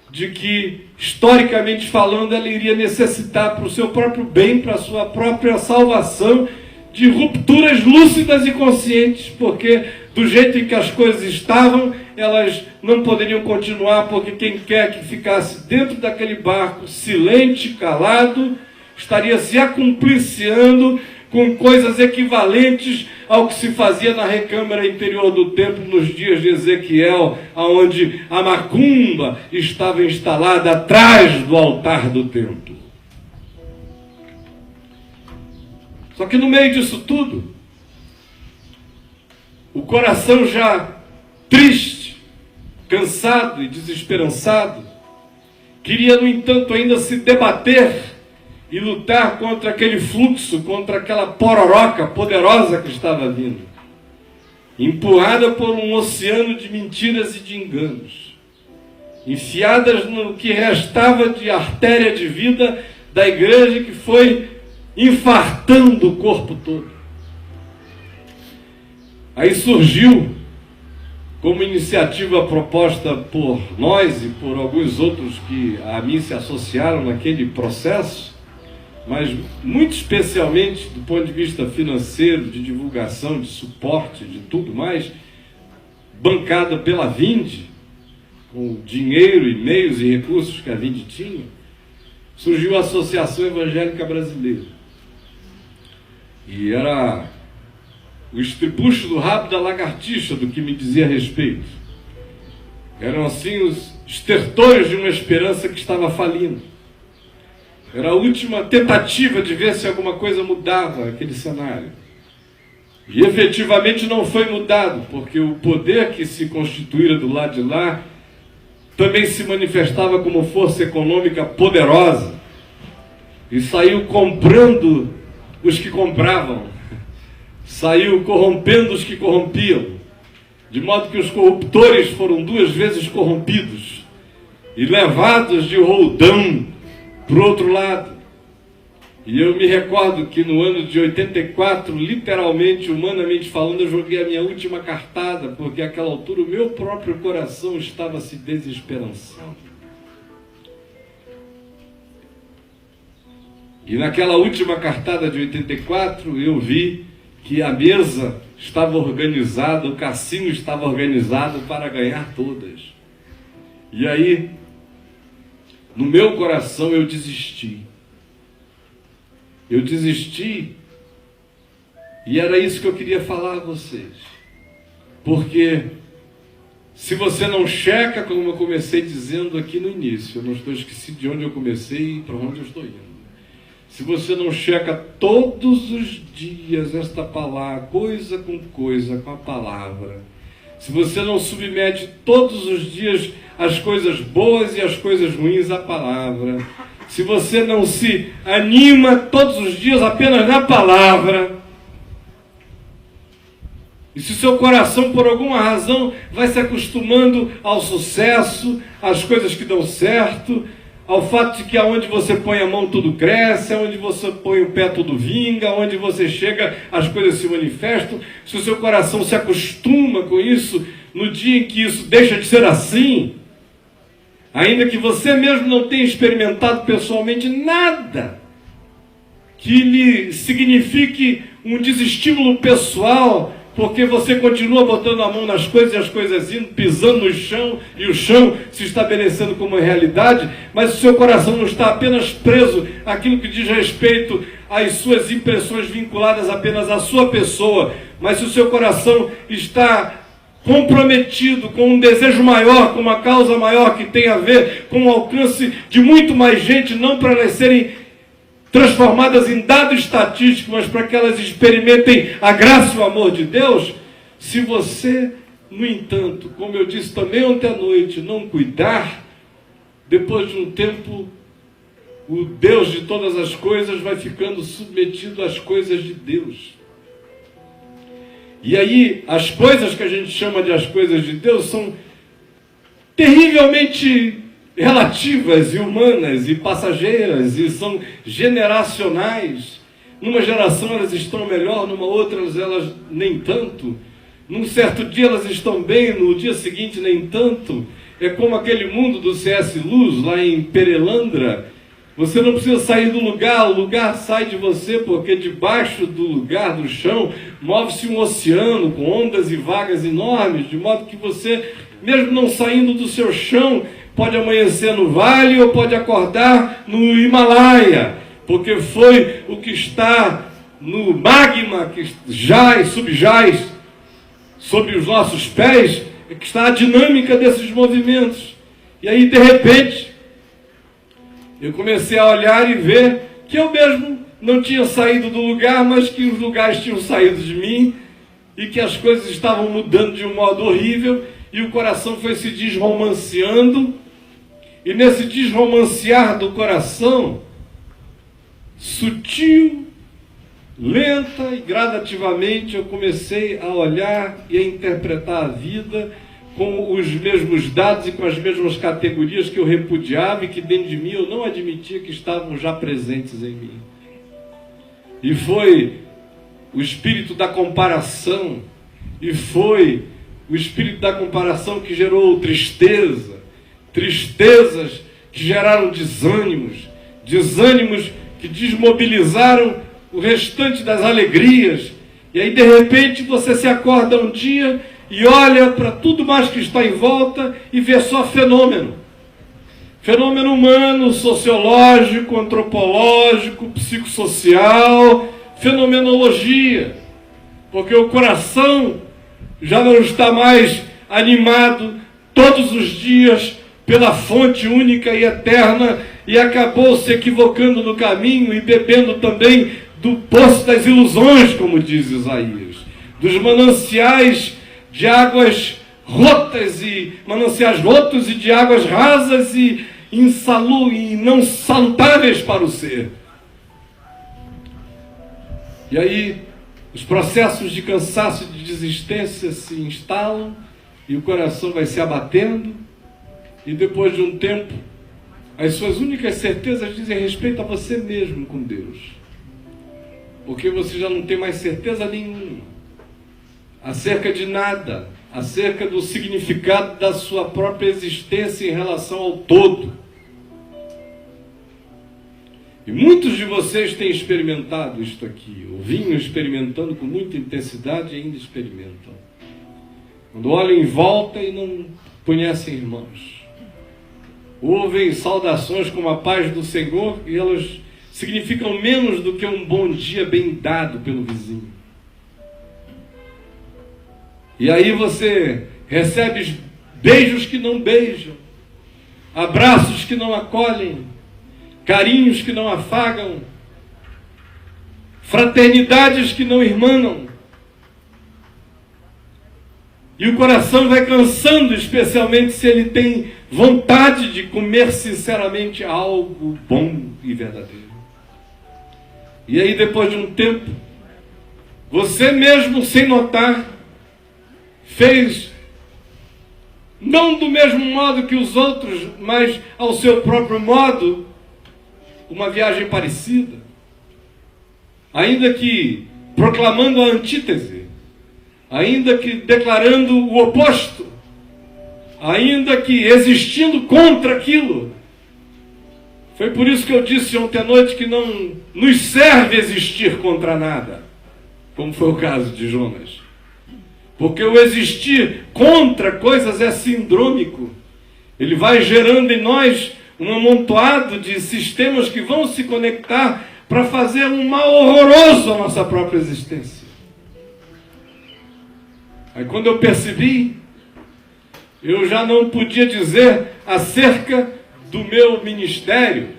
de que, historicamente falando, ela iria necessitar para o seu próprio bem, para a sua própria salvação, de rupturas lúcidas e conscientes, porque do jeito em que as coisas estavam, elas não poderiam continuar, porque quem quer que ficasse dentro daquele barco, silente, calado, estaria se acumpliciando com coisas equivalentes ao que se fazia na recâmara interior do templo nos dias de Ezequiel, onde a macumba estava instalada atrás do altar do templo. Só que no meio disso tudo, o coração já triste, cansado e desesperançado, queria, no entanto, ainda se debater e lutar contra aquele fluxo, contra aquela pororoca poderosa que estava vindo, empurrada por um oceano de mentiras e de enganos, enfiadas no que restava de artéria de vida da igreja, que foi infartando o corpo todo. Aí surgiu, como iniciativa proposta por nós e por alguns outros que a mim se associaram naquele processo, mas muito especialmente do ponto de vista financeiro, de divulgação, de suporte, de tudo mais, bancada pela Vinde, com dinheiro e meios e recursos que a Vinde tinha, surgiu a Associação Evangélica Brasileira. E era o estribucho do rabo da lagartixa do que me dizia a respeito. Eram assim os estertores de uma esperança que estava falindo. Era a última tentativa de ver se alguma coisa mudava aquele cenário. E efetivamente não foi mudado, porque o poder que se constituíra do lado de lá também se manifestava como força econômica poderosa e saiu comprando os que compravam, saiu corrompendo os que corrompiam, de modo que os corruptores foram 2 vezes corrompidos e levados de roldão para o outro lado. E eu me recordo que no ano de 84, literalmente, humanamente falando, eu joguei a minha última cartada, porque àquela altura o meu próprio coração estava se desesperançando. E naquela última cartada de 84, eu vi que a mesa estava organizada, o cassino estava organizado para ganhar todas. E aí, no meu coração, eu desisti. Eu desisti, e era isso que eu queria falar a vocês. Porque Se você não checa, como eu comecei dizendo aqui no início, eu não estou esquecido de onde eu comecei e para onde eu estou indo. Se você não checa todos os dias esta palavra, coisa com a palavra, se você não submete todos os dias as coisas boas e as coisas ruins à palavra, se você não se anima todos os dias apenas na palavra, e se o seu coração, por alguma razão, vai se acostumando ao sucesso, às coisas que dão certo, ao fato de que aonde você põe a mão tudo cresce, aonde você põe o pé tudo vinga, aonde você chega as coisas se manifestam, se o seu coração se acostuma com isso, no dia em que isso deixa de ser assim, ainda que você mesmo não tenha experimentado pessoalmente nada que lhe signifique um desestímulo pessoal, porque você continua botando a mão nas coisas e as coisas indo, pisando no chão e o chão se estabelecendo como realidade, mas o seu coração não está apenas preso àquilo que diz respeito às suas impressões vinculadas apenas à sua pessoa, mas se o seu coração está comprometido com um desejo maior, com uma causa maior que tem a ver com o alcance de muito mais gente, não para elas serem transformadas em dado estatístico, mas para que elas experimentem a graça e o amor de Deus. Se você, no entanto, como eu disse também ontem à noite, não cuidar, depois de um tempo, o Deus de todas as coisas vai ficando submetido às coisas de Deus. E aí, as coisas que a gente chama de as coisas de Deus são terrivelmente relativas e humanas e passageiras e são generacionais. Numa geração elas estão melhor, numa outra elas nem tanto. Num certo dia elas estão bem, no dia seguinte nem tanto. É como aquele mundo do C.S. Lewis lá em Perelandra. Você não precisa sair do lugar, o lugar sai de você, porque debaixo do lugar, do chão, move-se um oceano com ondas e vagas enormes, de modo que você, mesmo não saindo do seu chão, pode amanhecer no vale ou pode acordar no Himalaia, porque foi o que está no magma que subjaz sobre os nossos pés, é que está a dinâmica desses movimentos. E aí, de repente, eu comecei a olhar e ver que eu mesmo não tinha saído do lugar, mas que os lugares tinham saído de mim e que as coisas estavam mudando de um modo horrível e o coração foi se desromanceando. E nesse desromancear do coração, sutil, lenta e gradativamente, eu comecei a olhar e a interpretar a vida com os mesmos dados e com as mesmas categorias que eu repudiava e que dentro de mim eu não admitia que estavam já presentes em mim. E foi o espírito da comparação, e foi o espírito da comparação que gerou tristeza, tristezas que geraram desânimos, desânimos que desmobilizaram o restante das alegrias. E aí, de repente, você se acorda um dia e olha para tudo mais que está em volta e vê só fenômeno. Fenômeno humano, sociológico, antropológico, psicossocial, fenomenologia. Porque o coração já não está mais animado todos os dias pela fonte única e eterna e acabou se equivocando no caminho e bebendo também do poço das ilusões, como diz Isaías, dos mananciais de águas rotas e mananciais rotos e de águas rasas e não salutáveis para o ser. E aí os processos de cansaço e de desistência se instalam e o coração vai se abatendo e depois de um tempo as suas únicas certezas dizem respeito a você mesmo com Deus, porque você já não tem mais certeza nenhuma acerca de nada, acerca do significado da sua própria existência em relação ao todo. E muitos de vocês têm experimentado isto aqui, ou vinham experimentando com muita intensidade e ainda experimentam. Quando olham em volta e não conhecem irmãos, ouvem saudações como a paz do Senhor e elas significam menos do que um bom dia bem dado pelo vizinho. E aí você recebe beijos que não beijam, abraços que não acolhem, carinhos que não afagam, fraternidades que não irmanam. E o coração vai cansando, especialmente se ele tem vontade de comer sinceramente algo bom e verdadeiro. E aí, depois de um tempo, você mesmo, sem notar, fez, não do mesmo modo que os outros, mas ao seu próprio modo, uma viagem parecida. Ainda que proclamando a antítese, ainda que declarando o oposto, ainda que existindo contra aquilo. Foi por isso que eu disse ontem à noite que não nos serve existir contra nada, como foi o caso de Jonas. Porque o existir contra coisas é sindrômico. Ele vai gerando em nós um amontoado de sistemas que vão se conectar para fazer um mal horroroso à nossa própria existência. Aí quando eu percebi, eu já não podia dizer acerca do meu ministério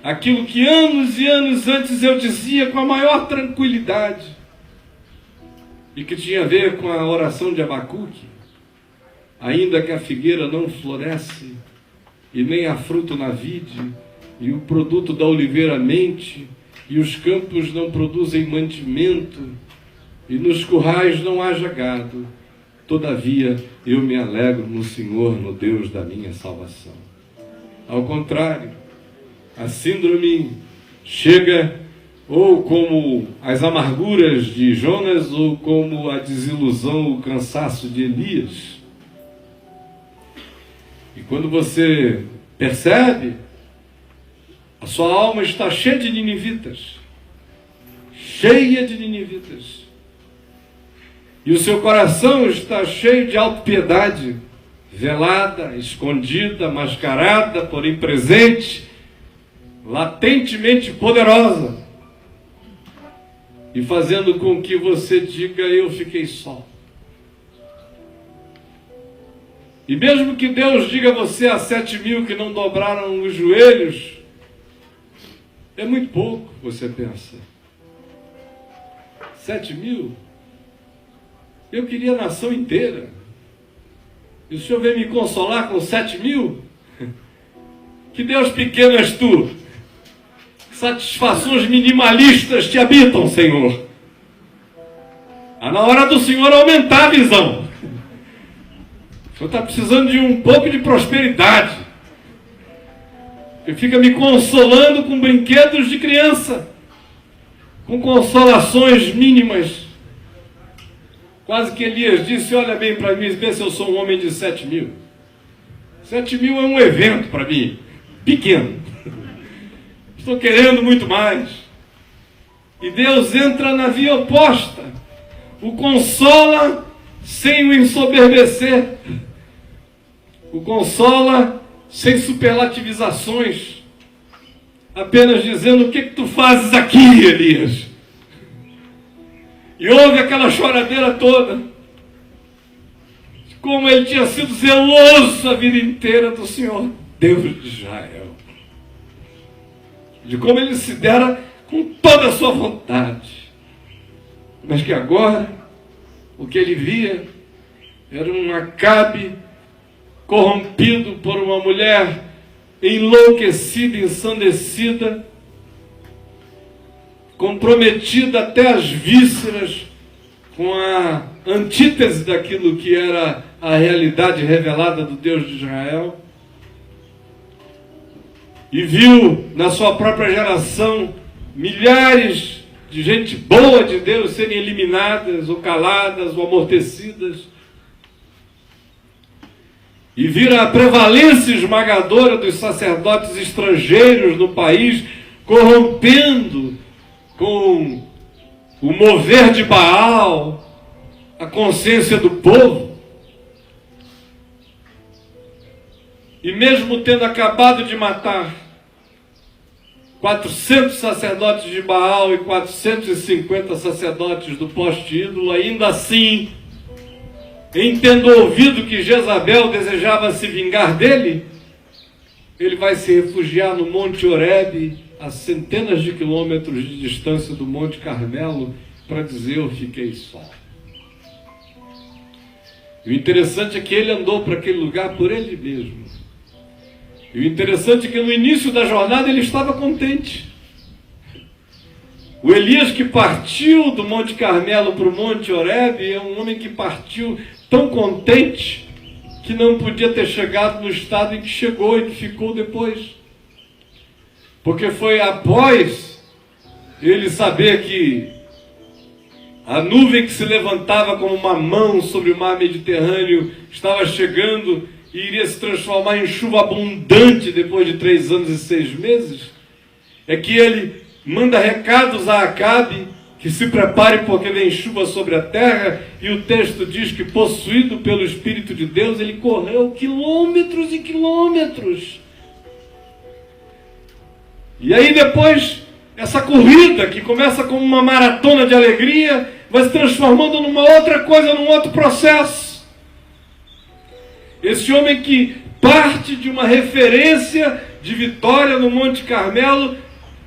aquilo que anos e anos antes eu dizia com a maior tranquilidade e que tinha a ver com a oração de Abacuque. Ainda que a figueira não floresce e nem há fruto na vide e o produto da oliveira mente e os campos não produzem mantimento e nos currais não haja gado, todavia eu me alegro no Senhor, no Deus da minha salvação. Ao contrário, a síndrome chega ou como as amarguras de Jonas ou como a desilusão, o cansaço de Elias. E quando você percebe, a sua alma está cheia de ninivitas, cheia de ninivitas. E o seu coração está cheio de autopiedade, velada, escondida, mascarada, porém presente, latentemente poderosa, e fazendo com que você diga: eu fiquei só. E mesmo que Deus diga a você a 7.000 que não dobraram os joelhos, é muito pouco, você pensa. 7.000? Eu queria a nação inteira. E o Senhor vem me consolar com 7.000? Que Deus pequeno és tu. Satisfações minimalistas te habitam, Senhor. Na hora do Senhor aumentar a visão. O Senhor está precisando de um pouco de prosperidade. Ele fica me consolando com brinquedos de criança, com consolações mínimas. Quase que Elias disse: olha bem para mim, vê se eu sou um homem de 7.000. 7.000 é um evento para mim, pequeno. Estou querendo muito mais. E Deus entra na via oposta. O consola sem o ensoberbecer. O consola sem superlativizações. Apenas dizendo: o que tu fazes aqui, Elias? E houve aquela choradeira toda. Como ele tinha sido zeloso a vida inteira do Senhor, Deus de Israel. De como ele se dera com toda a sua vontade. Mas que agora, o que ele via era um Acabe corrompido por uma mulher enlouquecida, ensandecida, comprometida até as vísceras com a antítese daquilo que era a realidade revelada do Deus de Israel. E viu na sua própria geração milhares de gente boa de Deus serem eliminadas, ou caladas, ou amortecidas. E vira a prevalência esmagadora dos sacerdotes estrangeiros no país, corrompendo com o mover de Baal a consciência do povo. E mesmo tendo acabado de matar 400 sacerdotes de Baal e 450 sacerdotes do poste ídolo, ainda assim em tendo ouvido que Jezabel desejava se vingar dele, ele vai se refugiar no Monte Horebe, a centenas de quilômetros de distância do Monte Carmelo, para dizer: eu fiquei só. E o interessante é que ele andou para aquele lugar por ele mesmo. E o interessante é que no início da jornada ele estava contente. O Elias que partiu do Monte Carmelo para o Monte Horebe é um homem que partiu tão contente que não podia ter chegado no estado em que chegou e que ficou depois. Porque foi após ele saber que a nuvem que se levantava como uma mão sobre o mar Mediterrâneo estava chegando e iria se transformar em chuva abundante depois de 3 anos e 6 meses, é que ele manda recados a Acabe que se prepare porque vem chuva sobre a terra, e o texto diz que, possuído pelo Espírito de Deus, ele correu quilômetros e quilômetros. E aí depois, essa corrida que começa como uma maratona de alegria, vai se transformando numa outra coisa, num outro processo. Esse homem que parte de uma referência de vitória no Monte Carmelo,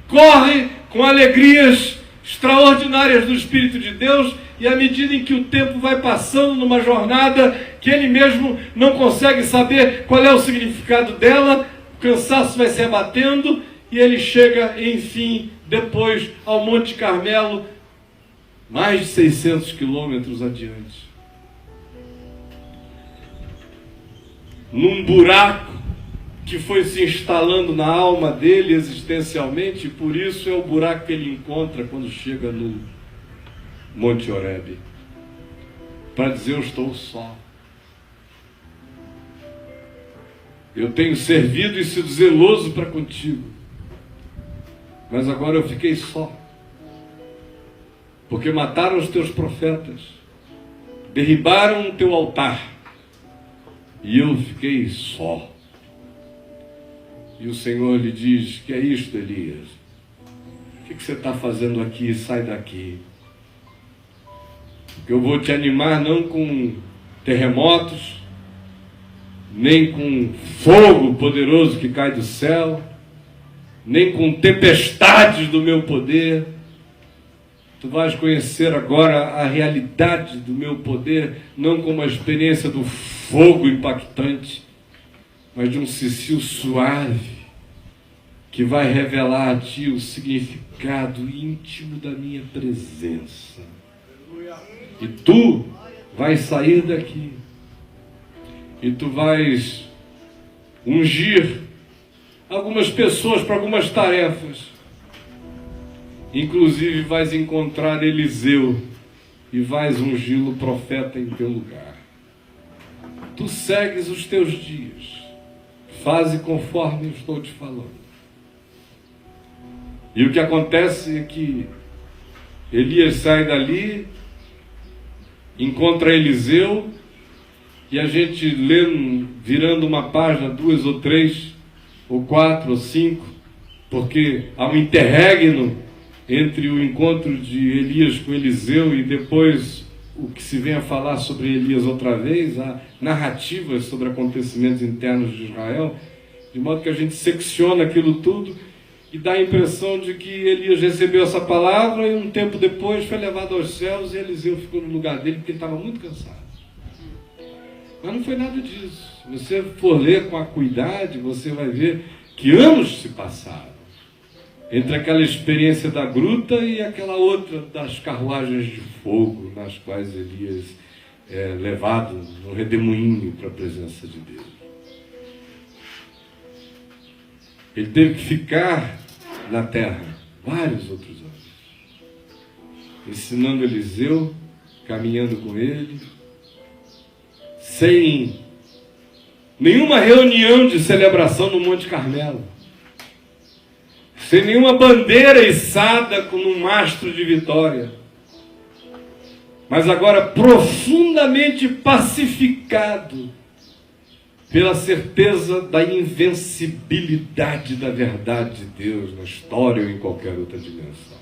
corre com alegrias extraordinárias do Espírito de Deus, e à medida em que o tempo vai passando numa jornada que ele mesmo não consegue saber qual é o significado dela, o cansaço vai se abatendo, e ele chega, enfim, depois ao Monte Carmelo, mais de 600 quilômetros adiante. Num buraco que foi se instalando na alma dele existencialmente, e por isso é o buraco que ele encontra quando chega no Monte Horebe, para dizer: eu estou só. Eu tenho servido e sido zeloso para contigo, mas agora eu fiquei só, porque mataram os teus profetas, derribaram o teu altar, e eu fiquei só. E o Senhor lhe diz: que é isto, Elias? O que você está fazendo aqui? Sai daqui. Porque eu vou te animar não com terremotos, nem com fogo poderoso que cai do céu, nem com tempestades do meu poder. Tu vais conhecer agora a realidade do meu poder, não como a experiência do fogo impactante, mas de um cicio suave, que vai revelar a ti o significado íntimo da minha presença. E tu vais sair daqui, e tu vais ungir algumas pessoas para algumas tarefas. Inclusive vais encontrar Eliseu e vais ungí-lo profeta em teu lugar. Tu segues os teus dias, faze conforme eu estou te falando. E o que acontece é que Elias sai dali, encontra Eliseu, e a gente lê virando uma página, 2 ou 3, ou 4 ou 5, porque há um interregno entre o encontro de Elias com Eliseu e depois o que se vem a falar sobre Elias outra vez, há narrativas sobre acontecimentos internos de Israel, de modo que a gente secciona aquilo tudo e dá a impressão de que Elias recebeu essa palavra e um tempo depois foi levado aos céus e Eliseu ficou no lugar dele porque ele estava muito cansado. Mas não foi nada disso. Se você for ler com acuidade, você vai ver que anos se passaram entre aquela experiência da gruta e aquela outra das carruagens de fogo, nas quais Elias é levado no redemoinho para a presença de Deus. Ele teve que ficar na terra vários outros anos, ensinando Eliseu, caminhando com ele, sem nenhuma reunião de celebração no Monte Carmelo, sem nenhuma bandeira içada com um mastro de vitória, mas agora profundamente pacificado pela certeza da invencibilidade da verdade de Deus na história ou em qualquer outra dimensão.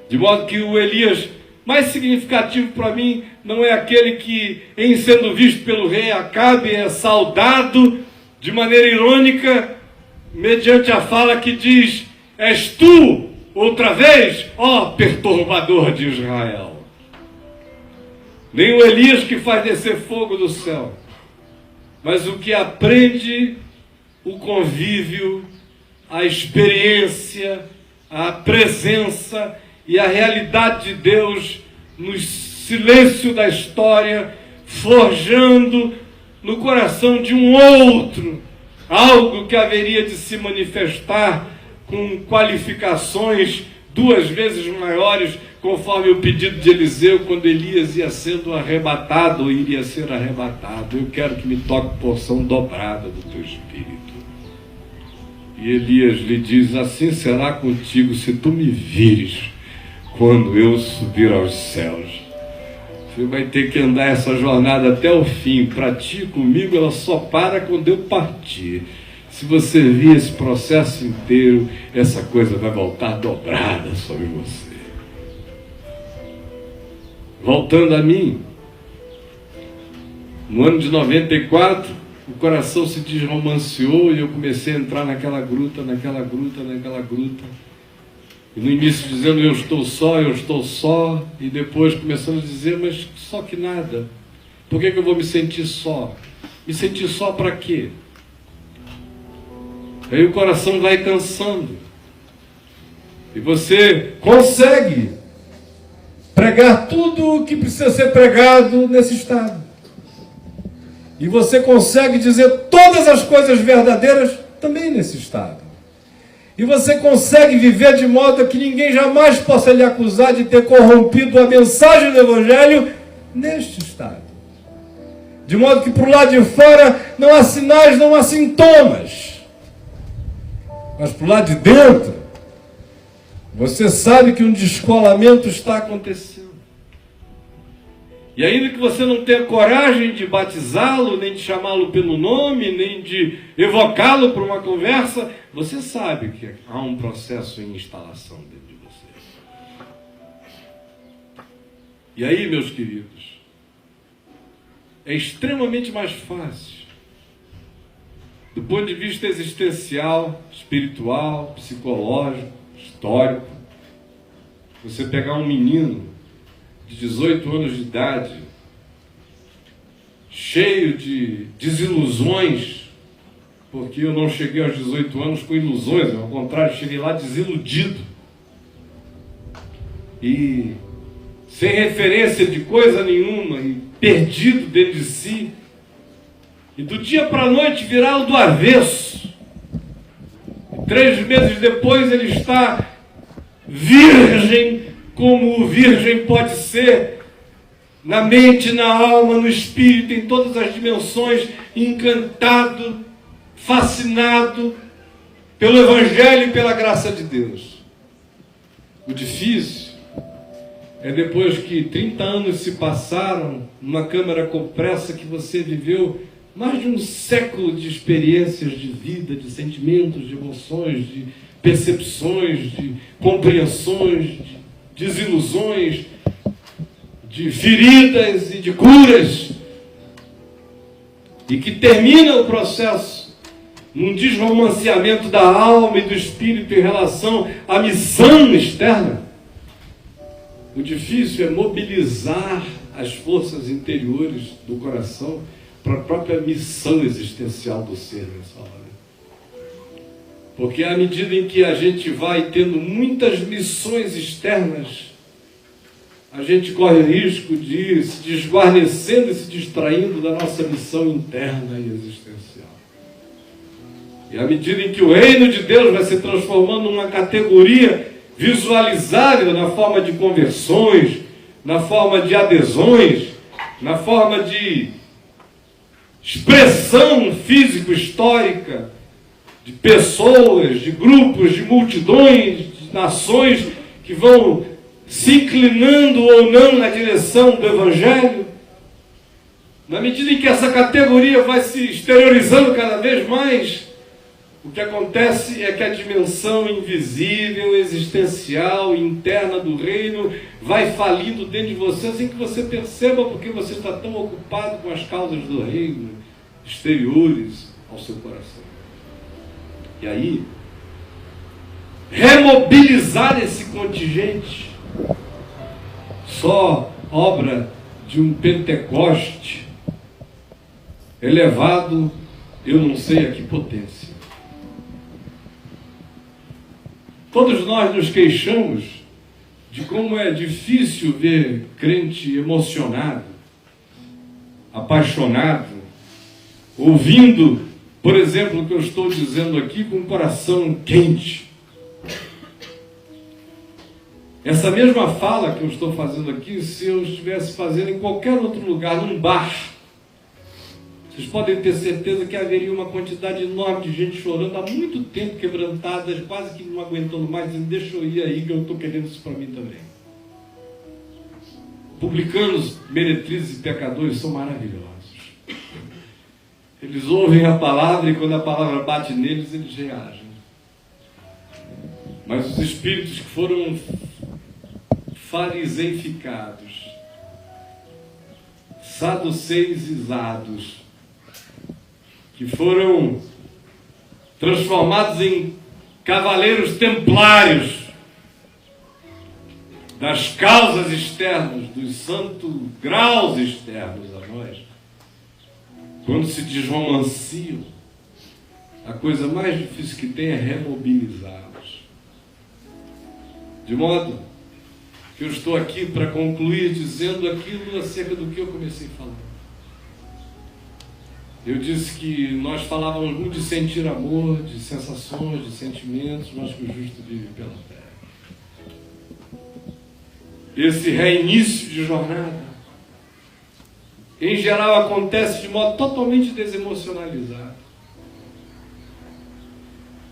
De modo que o Elias mais significativo para mim não é aquele que, em sendo visto pelo rei Acabe, é saudado de maneira irônica, mediante a fala que diz: és tu, outra vez, ó perturbador de Israel. Nem o Elias que faz descer fogo do céu, mas o que aprende o convívio, a experiência, a presença e a realidade de Deus no silêncio da história, forjando no coração de um outro algo que haveria de se manifestar com qualificações 2 vezes maiores, conforme o pedido de Eliseu, quando Elias ia sendo arrebatado ou iria ser arrebatado. Eu quero que me toque porção dobrada do teu espírito. E Elias lhe diz: assim será contigo se tu me vires quando eu subir aos céus. Você vai ter que andar essa jornada até o fim. Para ti e comigo ela só para quando eu partir. Se você vir esse processo inteiro, essa coisa vai voltar dobrada sobre você. Voltando a mim, no ano de 94, o coração se desromanceou e eu comecei a entrar naquela gruta. E no início dizendo: eu estou só, e depois começando a dizer: mas só que nada. Por que eu vou me sentir só? Me sentir só para quê? Aí o coração vai cansando. E você consegue pregar tudo o que precisa ser pregado nesse estado. E você consegue dizer todas as coisas verdadeiras também nesse estado. E você consegue viver de modo que ninguém jamais possa lhe acusar de ter corrompido a mensagem do Evangelho neste estado. De modo que por lado de fora não há sinais, não há sintomas. Mas por lado de dentro, você sabe que um descolamento está acontecendo. E ainda que você não tenha coragem de batizá-lo, nem de chamá-lo pelo nome, nem de evocá-lo para uma conversa, você sabe que há um processo em instalação dentro de você. E aí, meus queridos, é extremamente mais fácil, do ponto de vista existencial, espiritual, psicológico, histórico, você pegar um menino de 18 anos de idade, cheio de desilusões, porque eu não cheguei aos 18 anos com ilusões, ao contrário, cheguei lá desiludido, e sem referência de coisa nenhuma, e perdido dentro de si, e do dia para a noite virá-lo do avesso. E 3 meses depois ele está virgem, como o virgem pode ser, na mente, na alma, no espírito, em todas as dimensões, encantado, fascinado pelo Evangelho e pela graça de Deus. O difícil é depois que 30 anos se passaram, numa câmara compressa, que você viveu mais de um século de experiências de vida, de sentimentos, de emoções, de percepções, de compreensões, de desilusões, de feridas e de curas, e que termina o processo num desromanceamento da alma e do espírito em relação à missão externa. O difícil é mobilizar as forças interiores do coração para a própria missão existencial do ser nessa hora. Porque à medida em que a gente vai tendo muitas missões externas, a gente corre o risco de ir se desguarnecendo e se distraindo da nossa missão interna e existencial. E à medida em que o reino de Deus vai se transformando numa categoria visualizada na forma de conversões, na forma de adesões, na forma de expressão físico-histórica, de pessoas, de grupos, de multidões, de nações que vão se inclinando ou não na direção do Evangelho, na medida em que essa categoria vai se exteriorizando cada vez mais, O que acontece é que a dimensão invisível, existencial, interna do reino vai falindo dentro de você sem que você perceba, porque você está tão ocupado com as causas do reino exteriores ao seu coração. E aí, remobilizar esse contingente, só obra de um Pentecoste elevado, eu não sei a que potência. Todos nós nos queixamos de como é difícil ver crente emocionado, apaixonado, ouvindo, por exemplo, o que eu estou dizendo aqui, com o coração quente. Essa mesma fala que eu estou fazendo aqui, se eu estivesse fazendo em qualquer outro lugar, num bar, vocês podem ter certeza que haveria uma quantidade enorme de gente chorando há muito tempo, quebrantada, quase que não aguentando mais, dizendo, deixa eu ir aí que eu estou querendo isso para mim também. Publicanos, meretrizes e pecadores são maravilhosos. Eles ouvem a palavra e quando a palavra bate neles, eles reagem. Mas os espíritos que foram fariseificados, saduceizados, que foram transformados em cavaleiros templários das causas externas, dos santos graus externos a nós, quando se desromanciam, a coisa mais difícil que tem é remobilizá-los. De modo que eu estou aqui para concluir dizendo aquilo acerca do que eu comecei falando. Eu disse que nós falávamos muito de sentir amor, de sensações, de sentimentos, mas que o justo vive pela fé. Esse reinício de jornada, em geral, acontece de modo totalmente desemocionalizado.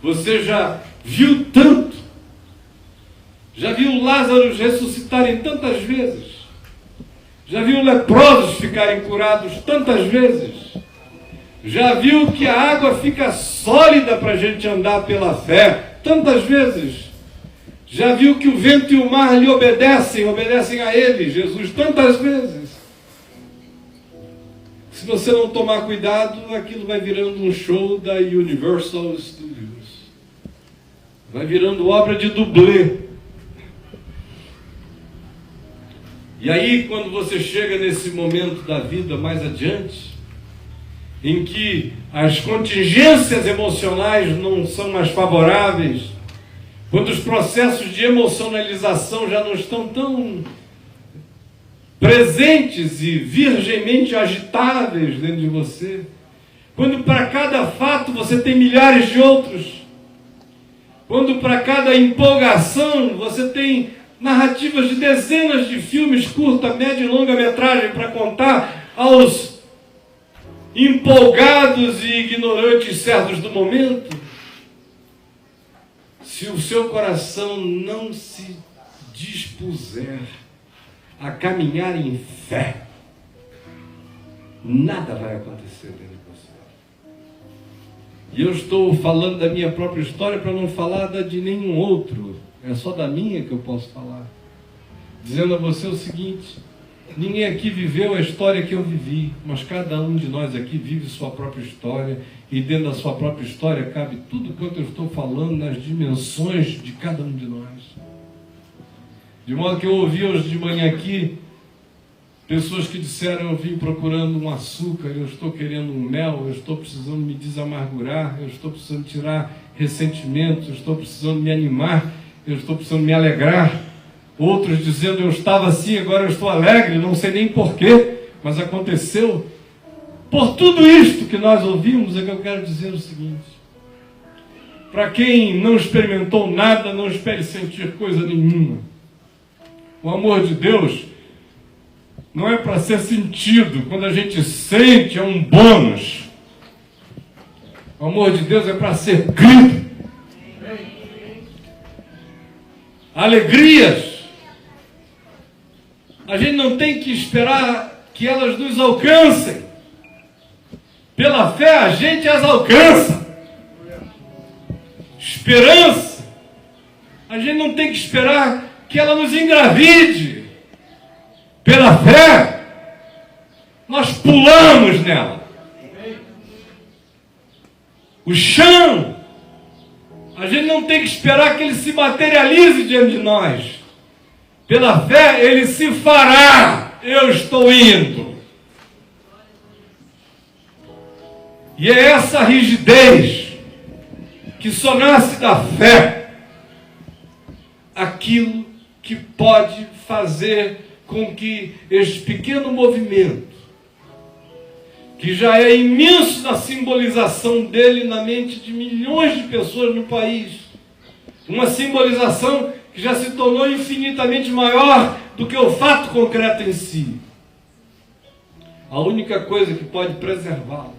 Você já viu tanto, já viu Lázaro ressuscitarem tantas vezes, já viu leprosos ficarem curados tantas vezes, já viu que a água fica sólida para a gente andar pela fé tantas vezes, já viu que o vento e o mar lhe obedecem a ele, Jesus, tantas vezes. Se você não tomar cuidado, aquilo vai virando um show da Universal Studios. Vai virando obra de dublê. E aí, quando você chega nesse momento da vida mais adiante, em que as contingências emocionais não são mais favoráveis, quando os processos de emocionalização já não estão tão presentes e virgemmente agitáveis dentro de você, quando para cada fato você tem milhares de outros, quando para cada empolgação você tem narrativas de dezenas de filmes curta, média e longa metragem para contar aos empolgados e ignorantes certos do momento, se o seu coração não se dispuser a caminhar em fé, nada vai acontecer dentro de você. E eu estou falando da minha própria história para não falar da de nenhum outro. É só da minha que eu posso falar. Dizendo a você o seguinte: ninguém aqui viveu a história que eu vivi, mas cada um de nós aqui vive sua própria história, e dentro da sua própria história cabe tudo quanto eu estou falando nas dimensões de cada um de nós. De modo que eu ouvi hoje de manhã aqui pessoas que disseram: eu vim procurando um açúcar, eu estou querendo um mel, eu estou precisando me desamargurar, eu estou precisando tirar ressentimentos, eu estou precisando me animar, eu estou precisando me alegrar. Outros dizendo: eu estava assim, agora eu estou alegre, não sei nem porquê, mas aconteceu. Por tudo isto que nós ouvimos, é que eu quero dizer o seguinte: para quem não experimentou nada, não espere sentir coisa nenhuma. O amor de Deus não é para ser sentido. Quando a gente sente, é um bônus. O amor de Deus é para ser grito. Alegrias, a gente não tem que esperar que elas nos alcancem. Pela fé a gente as alcança. esperança, a gente não tem que esperar que ela nos engravide. Pela fé, nós pulamos nela. O chão, a gente não tem que esperar que ele se materialize diante de nós. Pela fé, ele se fará. Eu estou indo. E é essa rigidez que só nasce da fé, aquilo que pode fazer com que este pequeno movimento, que já é imenso na simbolização dele na mente de milhões de pessoas no país, uma simbolização que já se tornou infinitamente maior do que o fato concreto em si. A única coisa que pode preservá-lo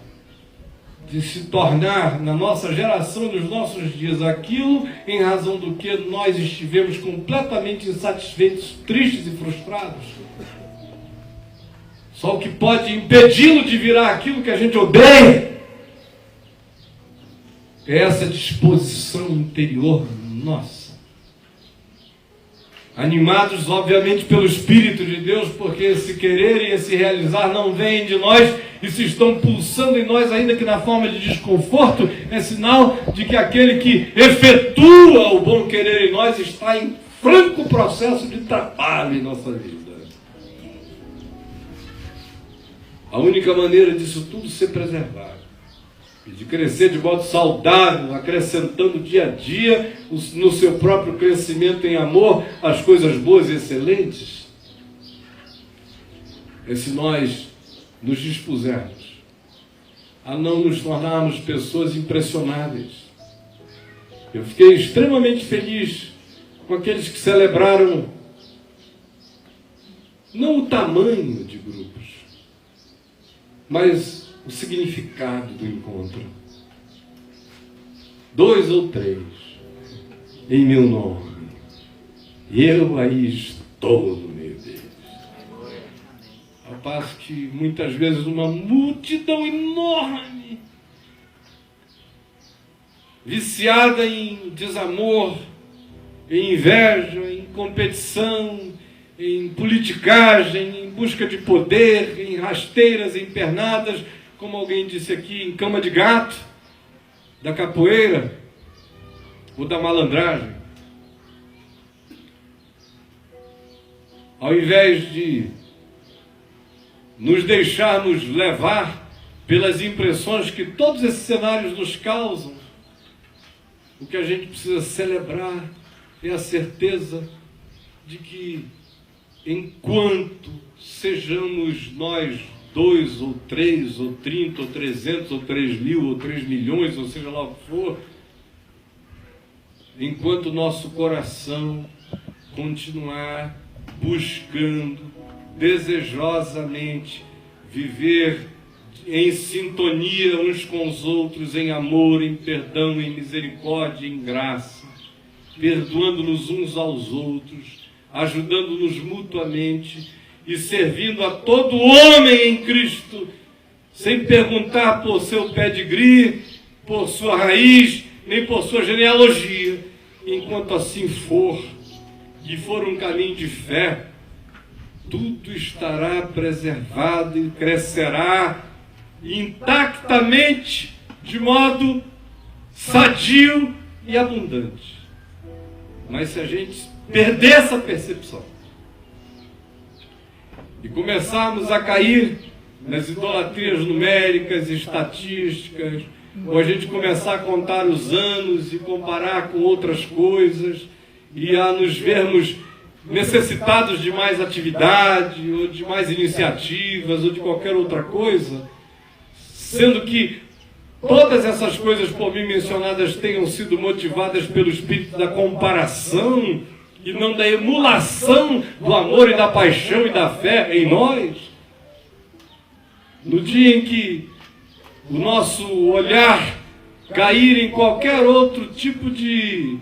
de se tornar, na nossa geração, nos nossos dias, aquilo em razão do que nós estivemos completamente insatisfeitos, tristes e frustrados. Só o que pode impedi-lo de virar aquilo que a gente odeia é essa disposição interior nossa. Animados, obviamente, pelo Espírito de Deus, porque esse querer e esse realizar não vêm de nós e se estão pulsando em nós, ainda que na forma de desconforto, é sinal de que aquele que efetua o bom querer em nós está em franco processo de trabalho em nossa vida. A única maneira disso tudo ser preservado, e de crescer de modo saudável, acrescentando dia a dia no seu próprio crescimento em amor as coisas boas e excelentes, é se nós nos dispusermos a não nos tornarmos pessoas impressionáveis. Eu fiquei extremamente feliz com aqueles que celebraram não o tamanho de grupos, mas o significado do encontro. 2 ou 3 em meu nome, eu aí estou no meio deles. Ao passo que muitas vezes uma multidão enorme, viciada em desamor, em inveja, em competição, em politicagem, em busca de poder, em rasteiras, em pernadas, como alguém disse aqui, em cama de gato, da capoeira ou da malandragem. Ao invés de nos deixarmos levar pelas impressões que todos esses cenários nos causam, o que a gente precisa celebrar é a certeza de que, enquanto sejamos nós 2 ou 3 ou 30 ou 300 ou 3 mil ou 3 milhões, ou seja lá o que for, enquanto nosso coração continuar buscando desejosamente viver em sintonia uns com os outros, em amor, em perdão, em misericórdia, em graça, perdoando-nos uns aos outros, ajudando-nos mutuamente e servindo a todo homem em Cristo, sem perguntar por seu pedigree, por sua raiz, nem por sua genealogia. Enquanto assim for, e for um caminho de fé, tudo estará preservado e crescerá intactamente, de modo sadio e abundante. Mas se a gente perder essa percepção e começarmos a cair nas idolatrias numéricas, estatísticas, ou a gente começar a contar os anos e comparar com outras coisas, e a nos vermos necessitados de mais atividade, ou de mais iniciativas, ou de qualquer outra coisa, sendo que todas essas coisas por mim mencionadas tenham sido motivadas pelo espírito da comparação e não da emulação do amor e da paixão e da fé em nós, no dia em que o nosso olhar cair em qualquer outro tipo de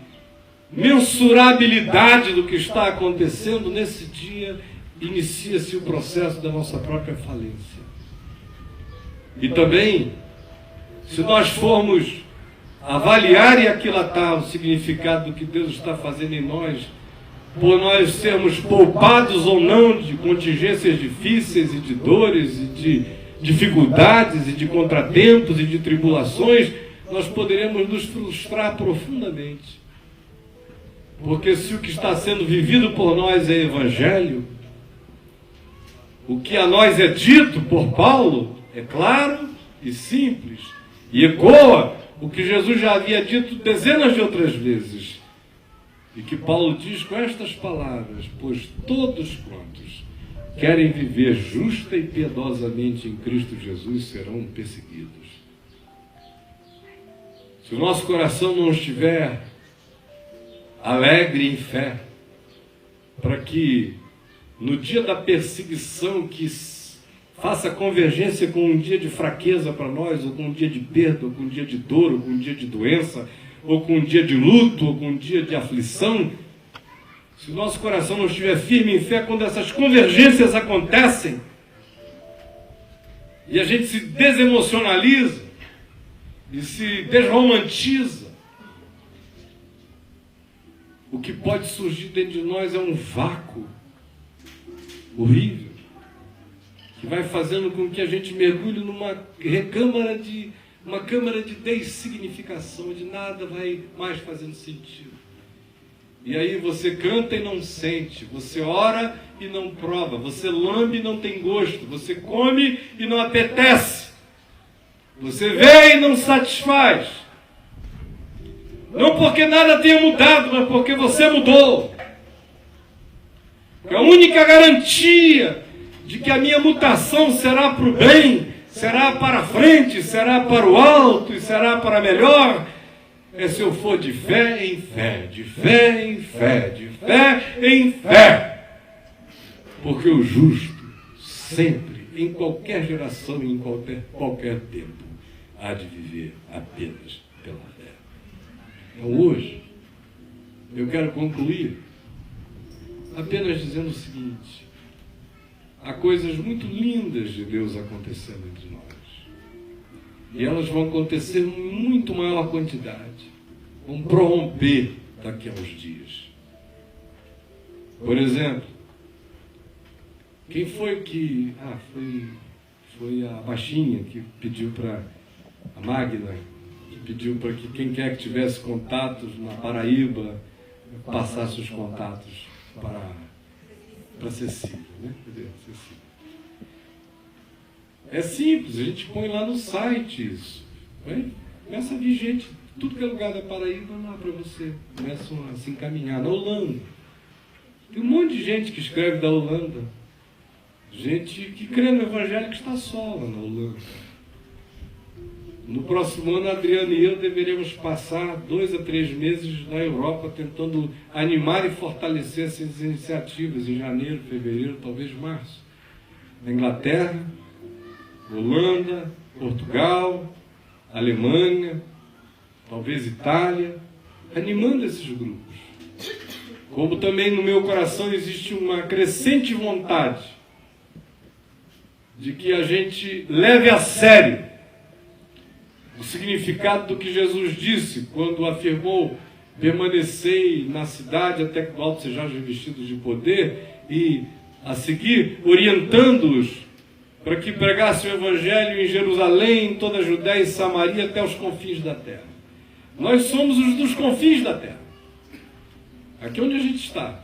mensurabilidade do que está acontecendo, nesse dia inicia-se o processo da nossa própria falência. E também, se nós formos avaliar e aquilatar o significado do que Deus está fazendo em nós, por nós sermos poupados ou não de contingências difíceis e de dores e de dificuldades e de contratempos e de tribulações, nós poderemos nos frustrar profundamente. Porque se o que está sendo vivido por nós é Evangelho, o que a nós é dito por Paulo é claro e simples, e ecoa o que Jesus já havia dito dezenas de outras vezes, e que Paulo diz com estas palavras: pois todos quantos querem viver justa e piedosamente em Cristo Jesus serão perseguidos. Se o nosso coração não estiver alegre em fé, para que no dia da perseguição que faça convergência com um dia de fraqueza para nós, ou com um dia de perda, ou com um dia de dor, ou com um dia de doença, ou com um dia de luto, ou com um dia de aflição, se o nosso coração não estiver firme em fé, quando essas convergências acontecem, e a gente se desemocionaliza, e se desromantiza, o que pode surgir dentro de nós é um vácuo horrível, que vai fazendo com que a gente mergulhe numa câmara de dessignificação, de nada vai mais fazendo sentido. E aí você canta e não sente, você ora e não prova, você lambe e não tem gosto, você come e não apetece, você vê e não satisfaz. Não porque nada tenha mudado, mas porque você mudou. A única garantia de que a minha mutação será para o bem, será para a frente, será para o alto e será para melhor, é se eu for de fé em fé, de fé em fé, de fé em fé. Porque o justo sempre, em qualquer geração e em qualquer tempo, há de viver apenas pela fé. Então hoje, eu quero concluir apenas dizendo o seguinte: há coisas muito lindas de Deus acontecendo entre nós. E elas vão acontecer em muito maior quantidade. Vão prorromper daqui a uns dias. Por exemplo, quem foi que... foi a baixinha que pediu para... a Magna, que pediu para que quem quer que tivesse contatos na Paraíba passasse os contatos para Cecília, né? Cadê Cecília? É simples, a gente põe lá no site isso. Começa a vir gente, tudo que é lugar da Paraíba, lá para você. Começam a se encaminhar. Na Holanda, tem um monte de gente que escreve da Holanda. Gente que crê no Evangelho que está só lá na Holanda. No próximo ano, a Adriana e eu deveríamos passar 2 a 3 meses na Europa tentando animar e fortalecer essas iniciativas em janeiro, fevereiro, talvez março. Na Inglaterra, Holanda, Portugal, Alemanha, talvez Itália, animando esses grupos. Como também no meu coração existe uma crescente vontade de que a gente leve a sério o significado do que Jesus disse quando afirmou: permanecei na cidade até que do alto sejais revestidos de poder, e a seguir orientando-os para que pregassem o Evangelho em Jerusalém, em toda a Judéia e Samaria, até os confins da terra. Nós somos os dos confins da terra. Aqui onde a gente está.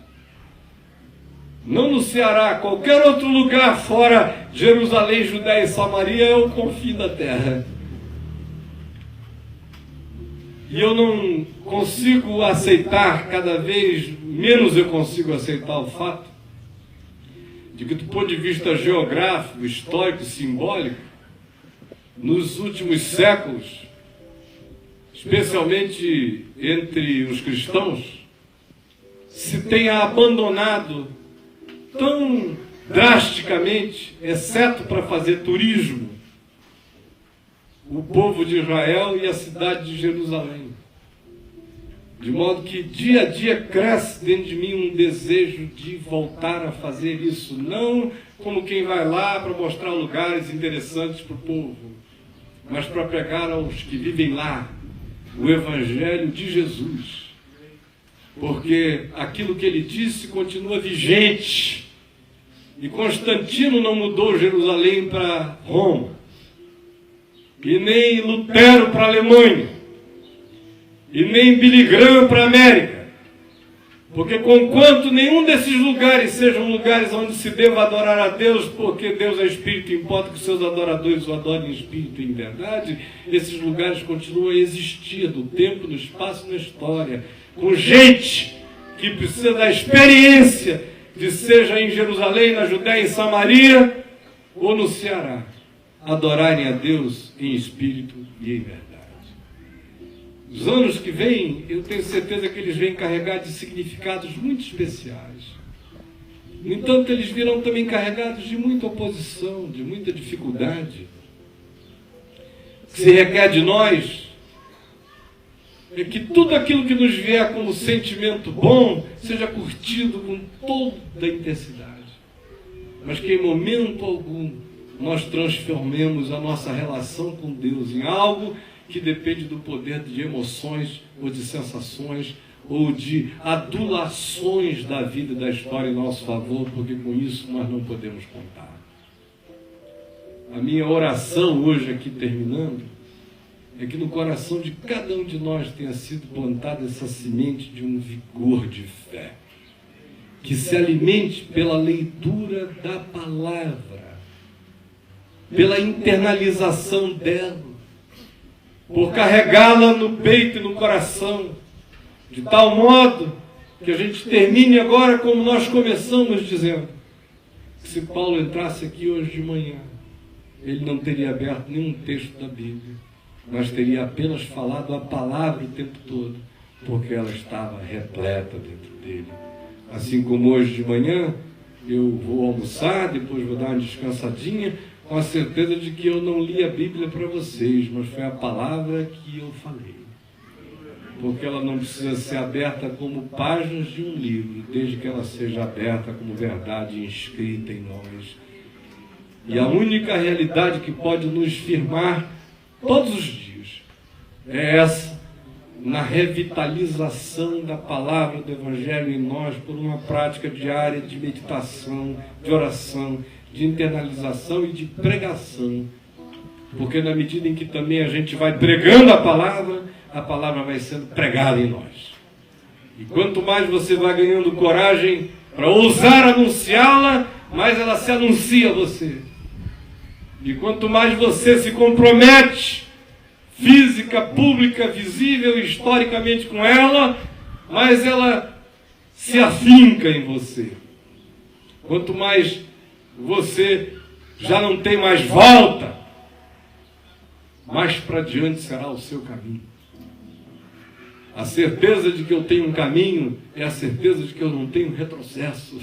Não no Ceará, qualquer outro lugar fora Jerusalém, Judéia e Samaria é o confim da terra. E eu não consigo aceitar, cada vez menos eu consigo aceitar o fato de que, do ponto de vista geográfico, histórico e simbólico, nos últimos séculos, especialmente entre os cristãos, se tenha abandonado tão drasticamente, exceto para fazer turismo, o povo de Israel e a cidade de Jerusalém. De modo que dia a dia cresce dentro de mim um desejo de voltar a fazer isso, não como quem vai lá para mostrar lugares interessantes para o povo, mas para pregar aos que vivem lá, o Evangelho de Jesus. Porque aquilo que ele disse continua vigente. E Constantino não mudou Jerusalém para Roma. E nem Lutero para a Alemanha. E nem Billy Graham para a América. Porque conquanto nenhum desses lugares sejam lugares onde se deva adorar a Deus, porque Deus é Espírito, importa que os seus adoradores o adorem em Espírito e em verdade, esses lugares continuam a existir no tempo, no espaço e na história, com gente que precisa da experiência de, seja em Jerusalém, na Judéia, em Samaria ou no Ceará, adorarem a Deus em Espírito e em verdade. Os anos que vêm, eu tenho certeza que eles vêm carregados de significados muito especiais. No entanto, eles virão também carregados de muita oposição, de muita dificuldade. O que se requer de nós é que tudo aquilo que nos vier como sentimento bom seja curtido com toda a intensidade. Mas que em momento algum nós transformemos a nossa relação com Deus em algo que depende do poder de emoções ou de sensações ou de adulações da vida e da história em nosso favor, porque com isso nós não podemos contar. A minha oração hoje aqui terminando é que no coração de cada um de nós tenha sido plantada essa semente de um vigor de fé, que se alimente pela leitura da palavra, pela internalização dela, por carregá-la no peito e no coração, de tal modo que a gente termine agora como nós começamos dizendo, que se Paulo entrasse aqui hoje de manhã, ele não teria aberto nenhum texto da Bíblia, mas teria apenas falado a palavra o tempo todo, porque ela estava repleta dentro dele. Assim como hoje de manhã, eu vou almoçar, depois vou dar uma descansadinha, com a certeza de que eu não li a Bíblia para vocês, mas foi a palavra que eu falei. Porque ela não precisa ser aberta como páginas de um livro, desde que ela seja aberta como verdade inscrita em nós. E a única realidade que pode nos firmar todos os dias é essa, na revitalização da palavra do Evangelho em nós, por uma prática diária de meditação, de oração, de internalização e de pregação. Porque na medida em que também a gente vai pregando a palavra vai sendo pregada em nós. E quanto mais você vai ganhando coragem para ousar anunciá-la, mais ela se anuncia a você. E quanto mais você se compromete, física, pública, visível e historicamente com ela, mais ela se afinca em você. Quanto mais você já não tem mais volta, mais para diante será o seu caminho. A certeza de que eu tenho um caminho é a certeza de que eu não tenho retrocesso.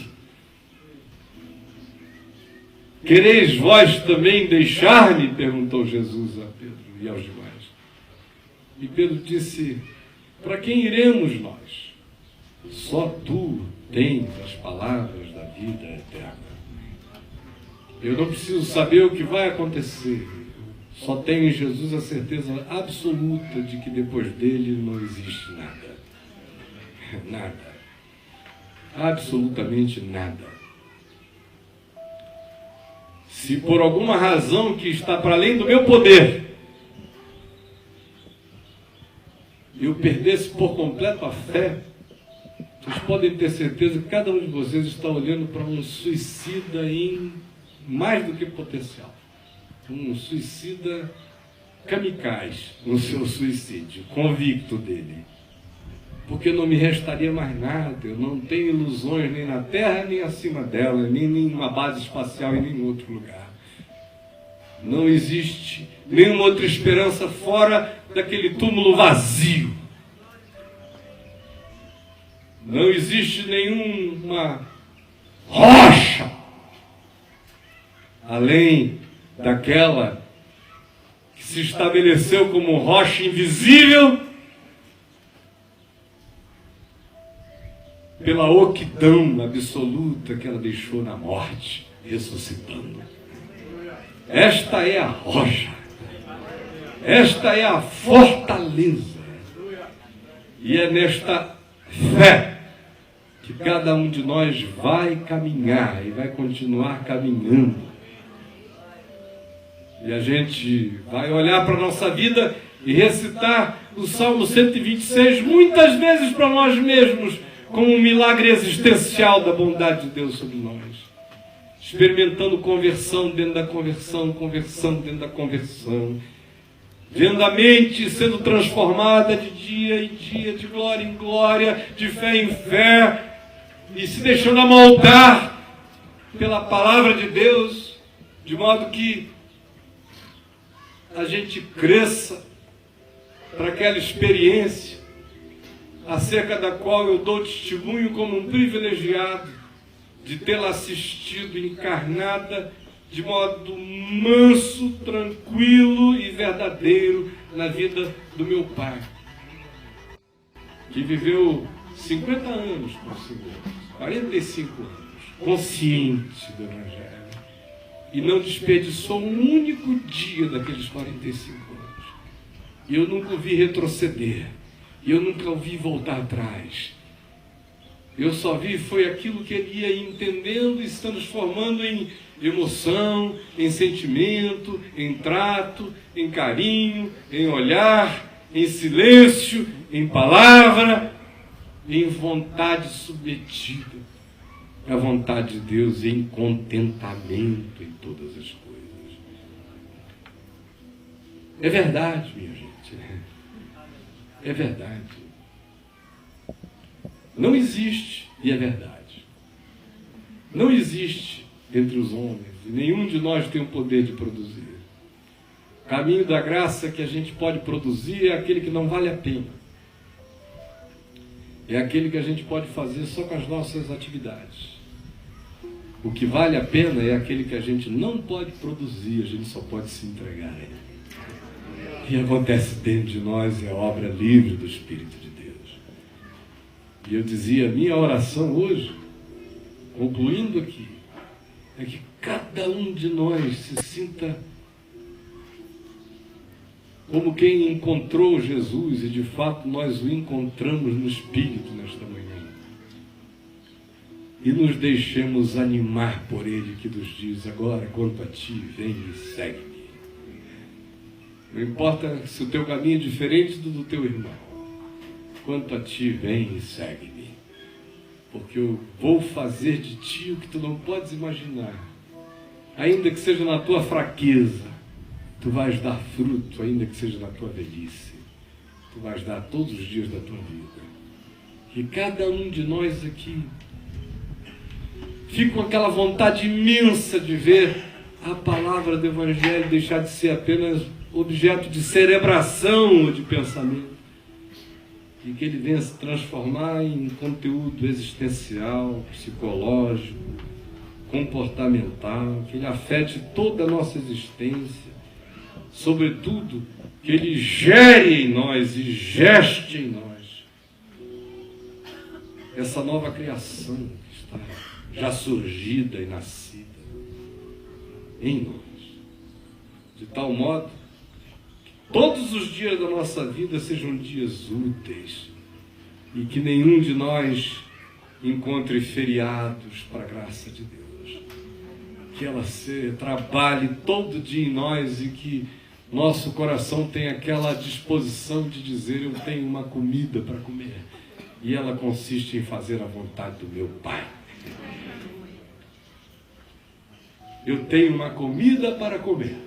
Quereis vós também deixar-me? Perguntou Jesus a Pedro e aos demais. E Pedro disse, para quem iremos nós? Só tu tens as palavras da vida eterna. Eu não preciso saber o que vai acontecer. Só tenho em Jesus a certeza absoluta de que depois dele não existe nada. Nada. Absolutamente nada. Se por alguma razão que está para além do meu poder, eu perdesse por completo a fé, vocês podem ter certeza que cada um de vocês está olhando para um suicida em mais do que potencial. Um suicida kamikaze no seu suicídio, convicto dele. Porque não me restaria mais nada, eu não tenho ilusões nem na Terra, nem acima dela, nem em uma base espacial em nenhum outro lugar. Não existe nenhuma outra esperança fora daquele túmulo vazio. Não existe nenhuma rocha além daquela que se estabeleceu como rocha invisível pela oquidão absoluta que ela deixou na morte, ressuscitando. Esta é a rocha, esta é a fortaleza, E é nesta fé que cada um de nós vai caminhar e vai continuar caminhando. E a gente vai olhar para a nossa vida e recitar o Salmo 126 muitas vezes para nós mesmos, como um milagre existencial da bondade de Deus sobre nós. Experimentando conversão dentro da conversão, conversão dentro da conversão. Vendo a mente sendo transformada de dia em dia, de glória em glória, de fé em fé, e se deixando amoldar pela palavra de Deus, de modo que a gente cresça para aquela experiência acerca da qual eu dou testemunho como um privilegiado de tê-la assistido encarnada de modo manso, tranquilo e verdadeiro na vida do meu pai, que viveu 50 anos com o Senhor, 45 anos, consciente do Evangelho, e não desperdiçou um único dia daqueles 45 anos. E eu nunca o vi retroceder, e eu nunca o vi voltar atrás. Eu só vi foi aquilo que ele ia entendendo e se transformando em emoção, em sentimento, em trato, em carinho, em olhar, em silêncio, em palavra, em vontade submetida à vontade de Deus e em contentamento em todas as coisas. É verdade, minha gente. É verdade. Não existe, e é verdade, não existe entre os homens, e nenhum de nós tem o poder de produzir. O caminho da graça que a gente pode produzir é aquele que não vale a pena. É aquele que a gente pode fazer só com as nossas atividades. O que vale a pena é aquele que a gente não pode produzir, a gente só pode se entregar a ele. E acontece dentro de nós, é a obra livre do Espírito de Deus. E eu dizia, minha oração hoje, concluindo aqui, é que cada um de nós se sinta como quem encontrou Jesus, e de fato nós o encontramos no Espírito nesta manhã. E nos deixemos animar por Ele, que nos diz, agora quanto a ti, vem e segue-me. Não importa se o teu caminho é diferente do teu irmão. Quanto a ti, vem e segue-me, porque eu vou fazer de ti o que tu não podes imaginar. Ainda que seja na tua fraqueza, tu vais dar fruto, ainda que seja na tua velhice. Tu vais dar todos os dias da tua vida. E cada um de nós aqui fica com aquela vontade imensa de ver a palavra do Evangelho deixar de ser apenas objeto de cerebração ou de pensamento. E que ele venha se transformar em conteúdo existencial, psicológico, comportamental, que ele afete toda a nossa existência, sobretudo que ele gere em nós e geste em nós essa nova criação que está já surgida e nascida em nós, de tal modo todos os dias da nossa vida sejam dias úteis e que nenhum de nós encontre feriados para a graça de Deus. Que ela trabalhe todo dia em nós e que nosso coração tenha aquela disposição de dizer, eu tenho uma comida para comer e ela consiste em fazer a vontade do meu Pai. Eu tenho uma comida para comer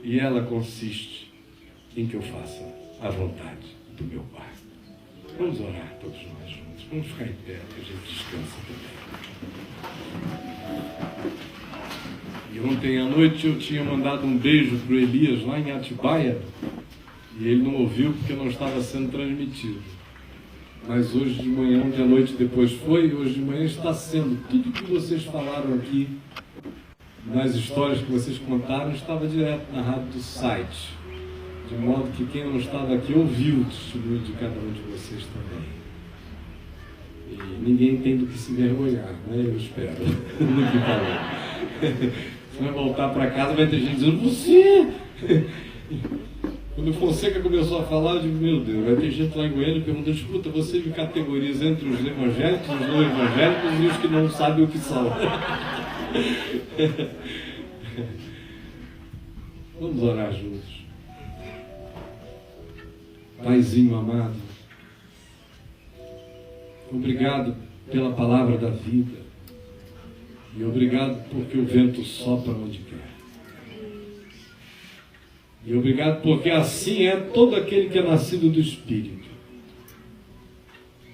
e ela consiste em que eu faça a vontade do meu Pai. Vamos orar todos nós juntos. Vamos ficar em pé, que a gente descansa também. E ontem à noite eu tinha mandado um beijo para o Elias lá em Atibaia e ele não ouviu porque não estava sendo transmitido. Mas hoje de manhã, ontem à noite depois foi, e hoje de manhã está sendo. Tudo que vocês falaram aqui, nas histórias que vocês contaram, estava direto na rádio do site, de modo que quem não estava aqui ouviu o testemunho de cada um de vocês também. E ninguém tem do que se vergonhar, né? Eu espero. No que falou. Você vai voltar para casa, vai ter gente dizendo, você... Quando o Fonseca começou a falar, eu digo, meu Deus, vai ter gente lá em Goiânia perguntando, escuta, você me categoriza entre os evangélicos, os não evangélicos e os que não sabem o que são. Vamos orar juntos. Paizinho amado, obrigado pela palavra da vida e obrigado porque o vento sopra onde quer. E obrigado porque assim é todo aquele que é nascido do Espírito.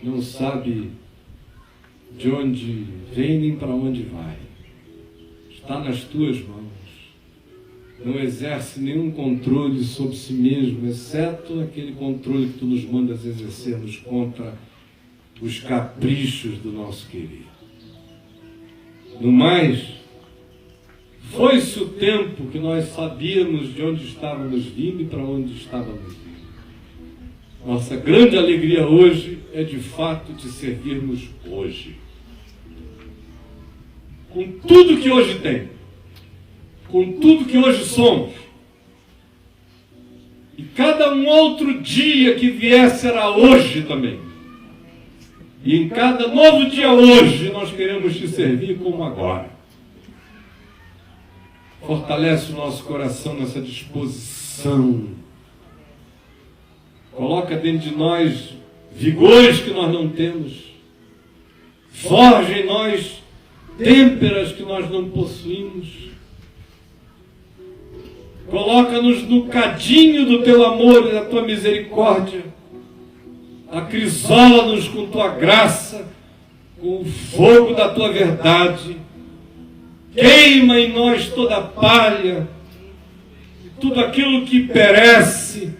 Não sabe de onde vem nem para onde vai. Está nas tuas mãos. Não exerce nenhum controle sobre si mesmo, exceto aquele controle que tu nos mandas exercermos contra os caprichos do nosso querido. No mais, foi-se o tempo que nós sabíamos de onde estávamos vindo e para onde estávamos indo. Nossa grande alegria hoje é de fato te servirmos hoje. Com tudo que hoje tem, com tudo que hoje somos. E cada um outro dia que vier será hoje também. E em cada novo dia hoje nós queremos te servir como agora. Fortalece o nosso coração nessa disposição. Coloca dentro de nós vigores que nós não temos. Forja em nós têmperas que nós não possuímos. Coloca-nos no cadinho do teu amor e da tua misericórdia. Acrisola-nos com tua graça, com o fogo da tua verdade. Queima em nós toda a palha, tudo aquilo que perece,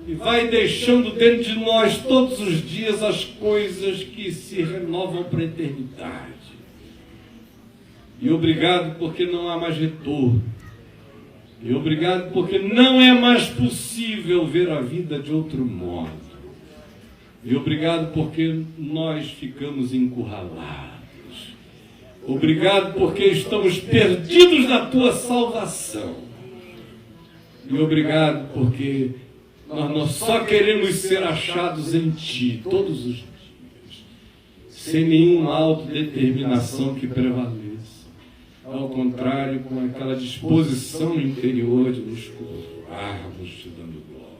e vai deixando dentro de nós todos os dias as coisas que se renovam para a eternidade. E obrigado porque não há mais retorno. E obrigado porque não é mais possível ver a vida de outro modo. E obrigado porque nós ficamos encurralados. Obrigado porque estamos perdidos na tua salvação. E obrigado porque nós só queremos ser achados em ti todos os dias, sem nenhuma autodeterminação que prevaleça. Ao contrário, com aquela disposição interior de nos curvarmos te dando glória.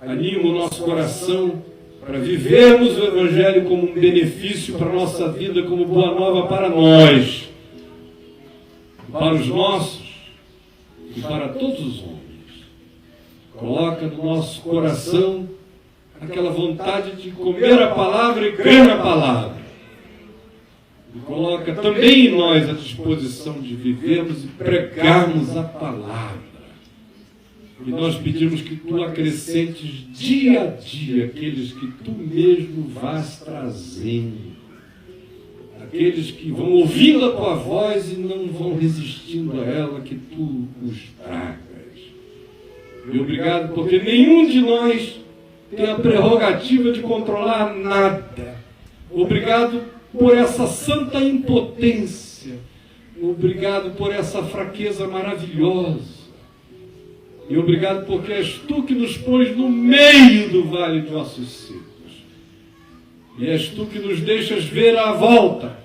Anima o nosso coração para vivermos o Evangelho como um benefício para a nossa vida, como boa nova para nós, para os nossos e para todos os homens. Coloca no nosso coração aquela vontade de comer a palavra e crer na palavra. E coloca também em nós a disposição de vivermos e pregarmos a palavra. E nós pedimos que tu acrescentes dia a dia aqueles que tu mesmo vás trazendo. Aqueles que vão ouvindo a tua voz e não vão resistindo a ela, que tu os tragas. E obrigado porque nenhum de nós tem a prerrogativa de controlar nada. Obrigado por essa santa impotência. Obrigado por essa fraqueza maravilhosa. E obrigado porque és tu que nos pões no meio do vale de ossos secos. E és tu que nos deixas ver à volta.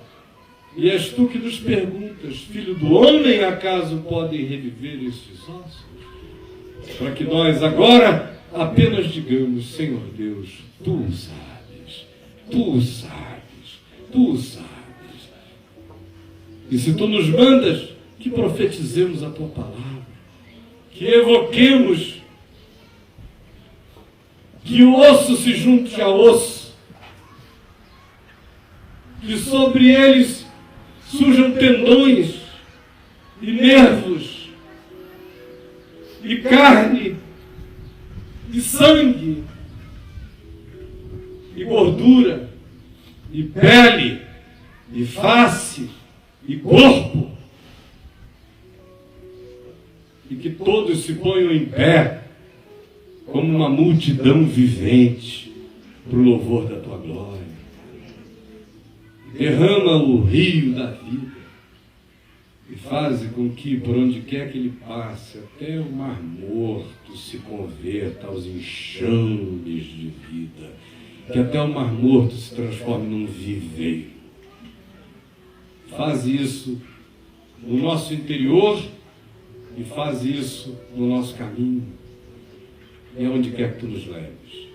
E és tu que nos perguntas, filho do homem, acaso podem reviver estes ossos? Para que nós agora apenas digamos, Senhor Deus, tu sabes, tu sabes, tu sabes. E se tu nos mandas, que profetizemos a tua palavra. Que evoquemos, que o osso se junte a osso, que sobre eles surjam tendões e nervos, e carne, e sangue, e gordura, e pele, e face, e corpo. E que todos se ponham em pé, como uma multidão vivente, para o louvor da tua glória. Derrama o rio da vida. e faze com que, por onde quer que ele passe, até o mar morto se converta aos enxames de vida, que até o mar morto se transforme num viveiro. Faz isso no nosso interior e faz isso no nosso caminho e aonde quer que tu nos leves.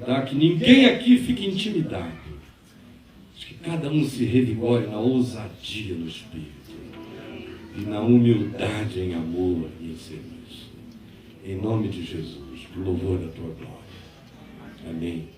Dá que ninguém aqui fique intimidado, mas que cada um se revigore na ousadia no Espírito e na humildade em amor e em serviço. Em nome de Jesus, pro louvor da tua glória. Amém.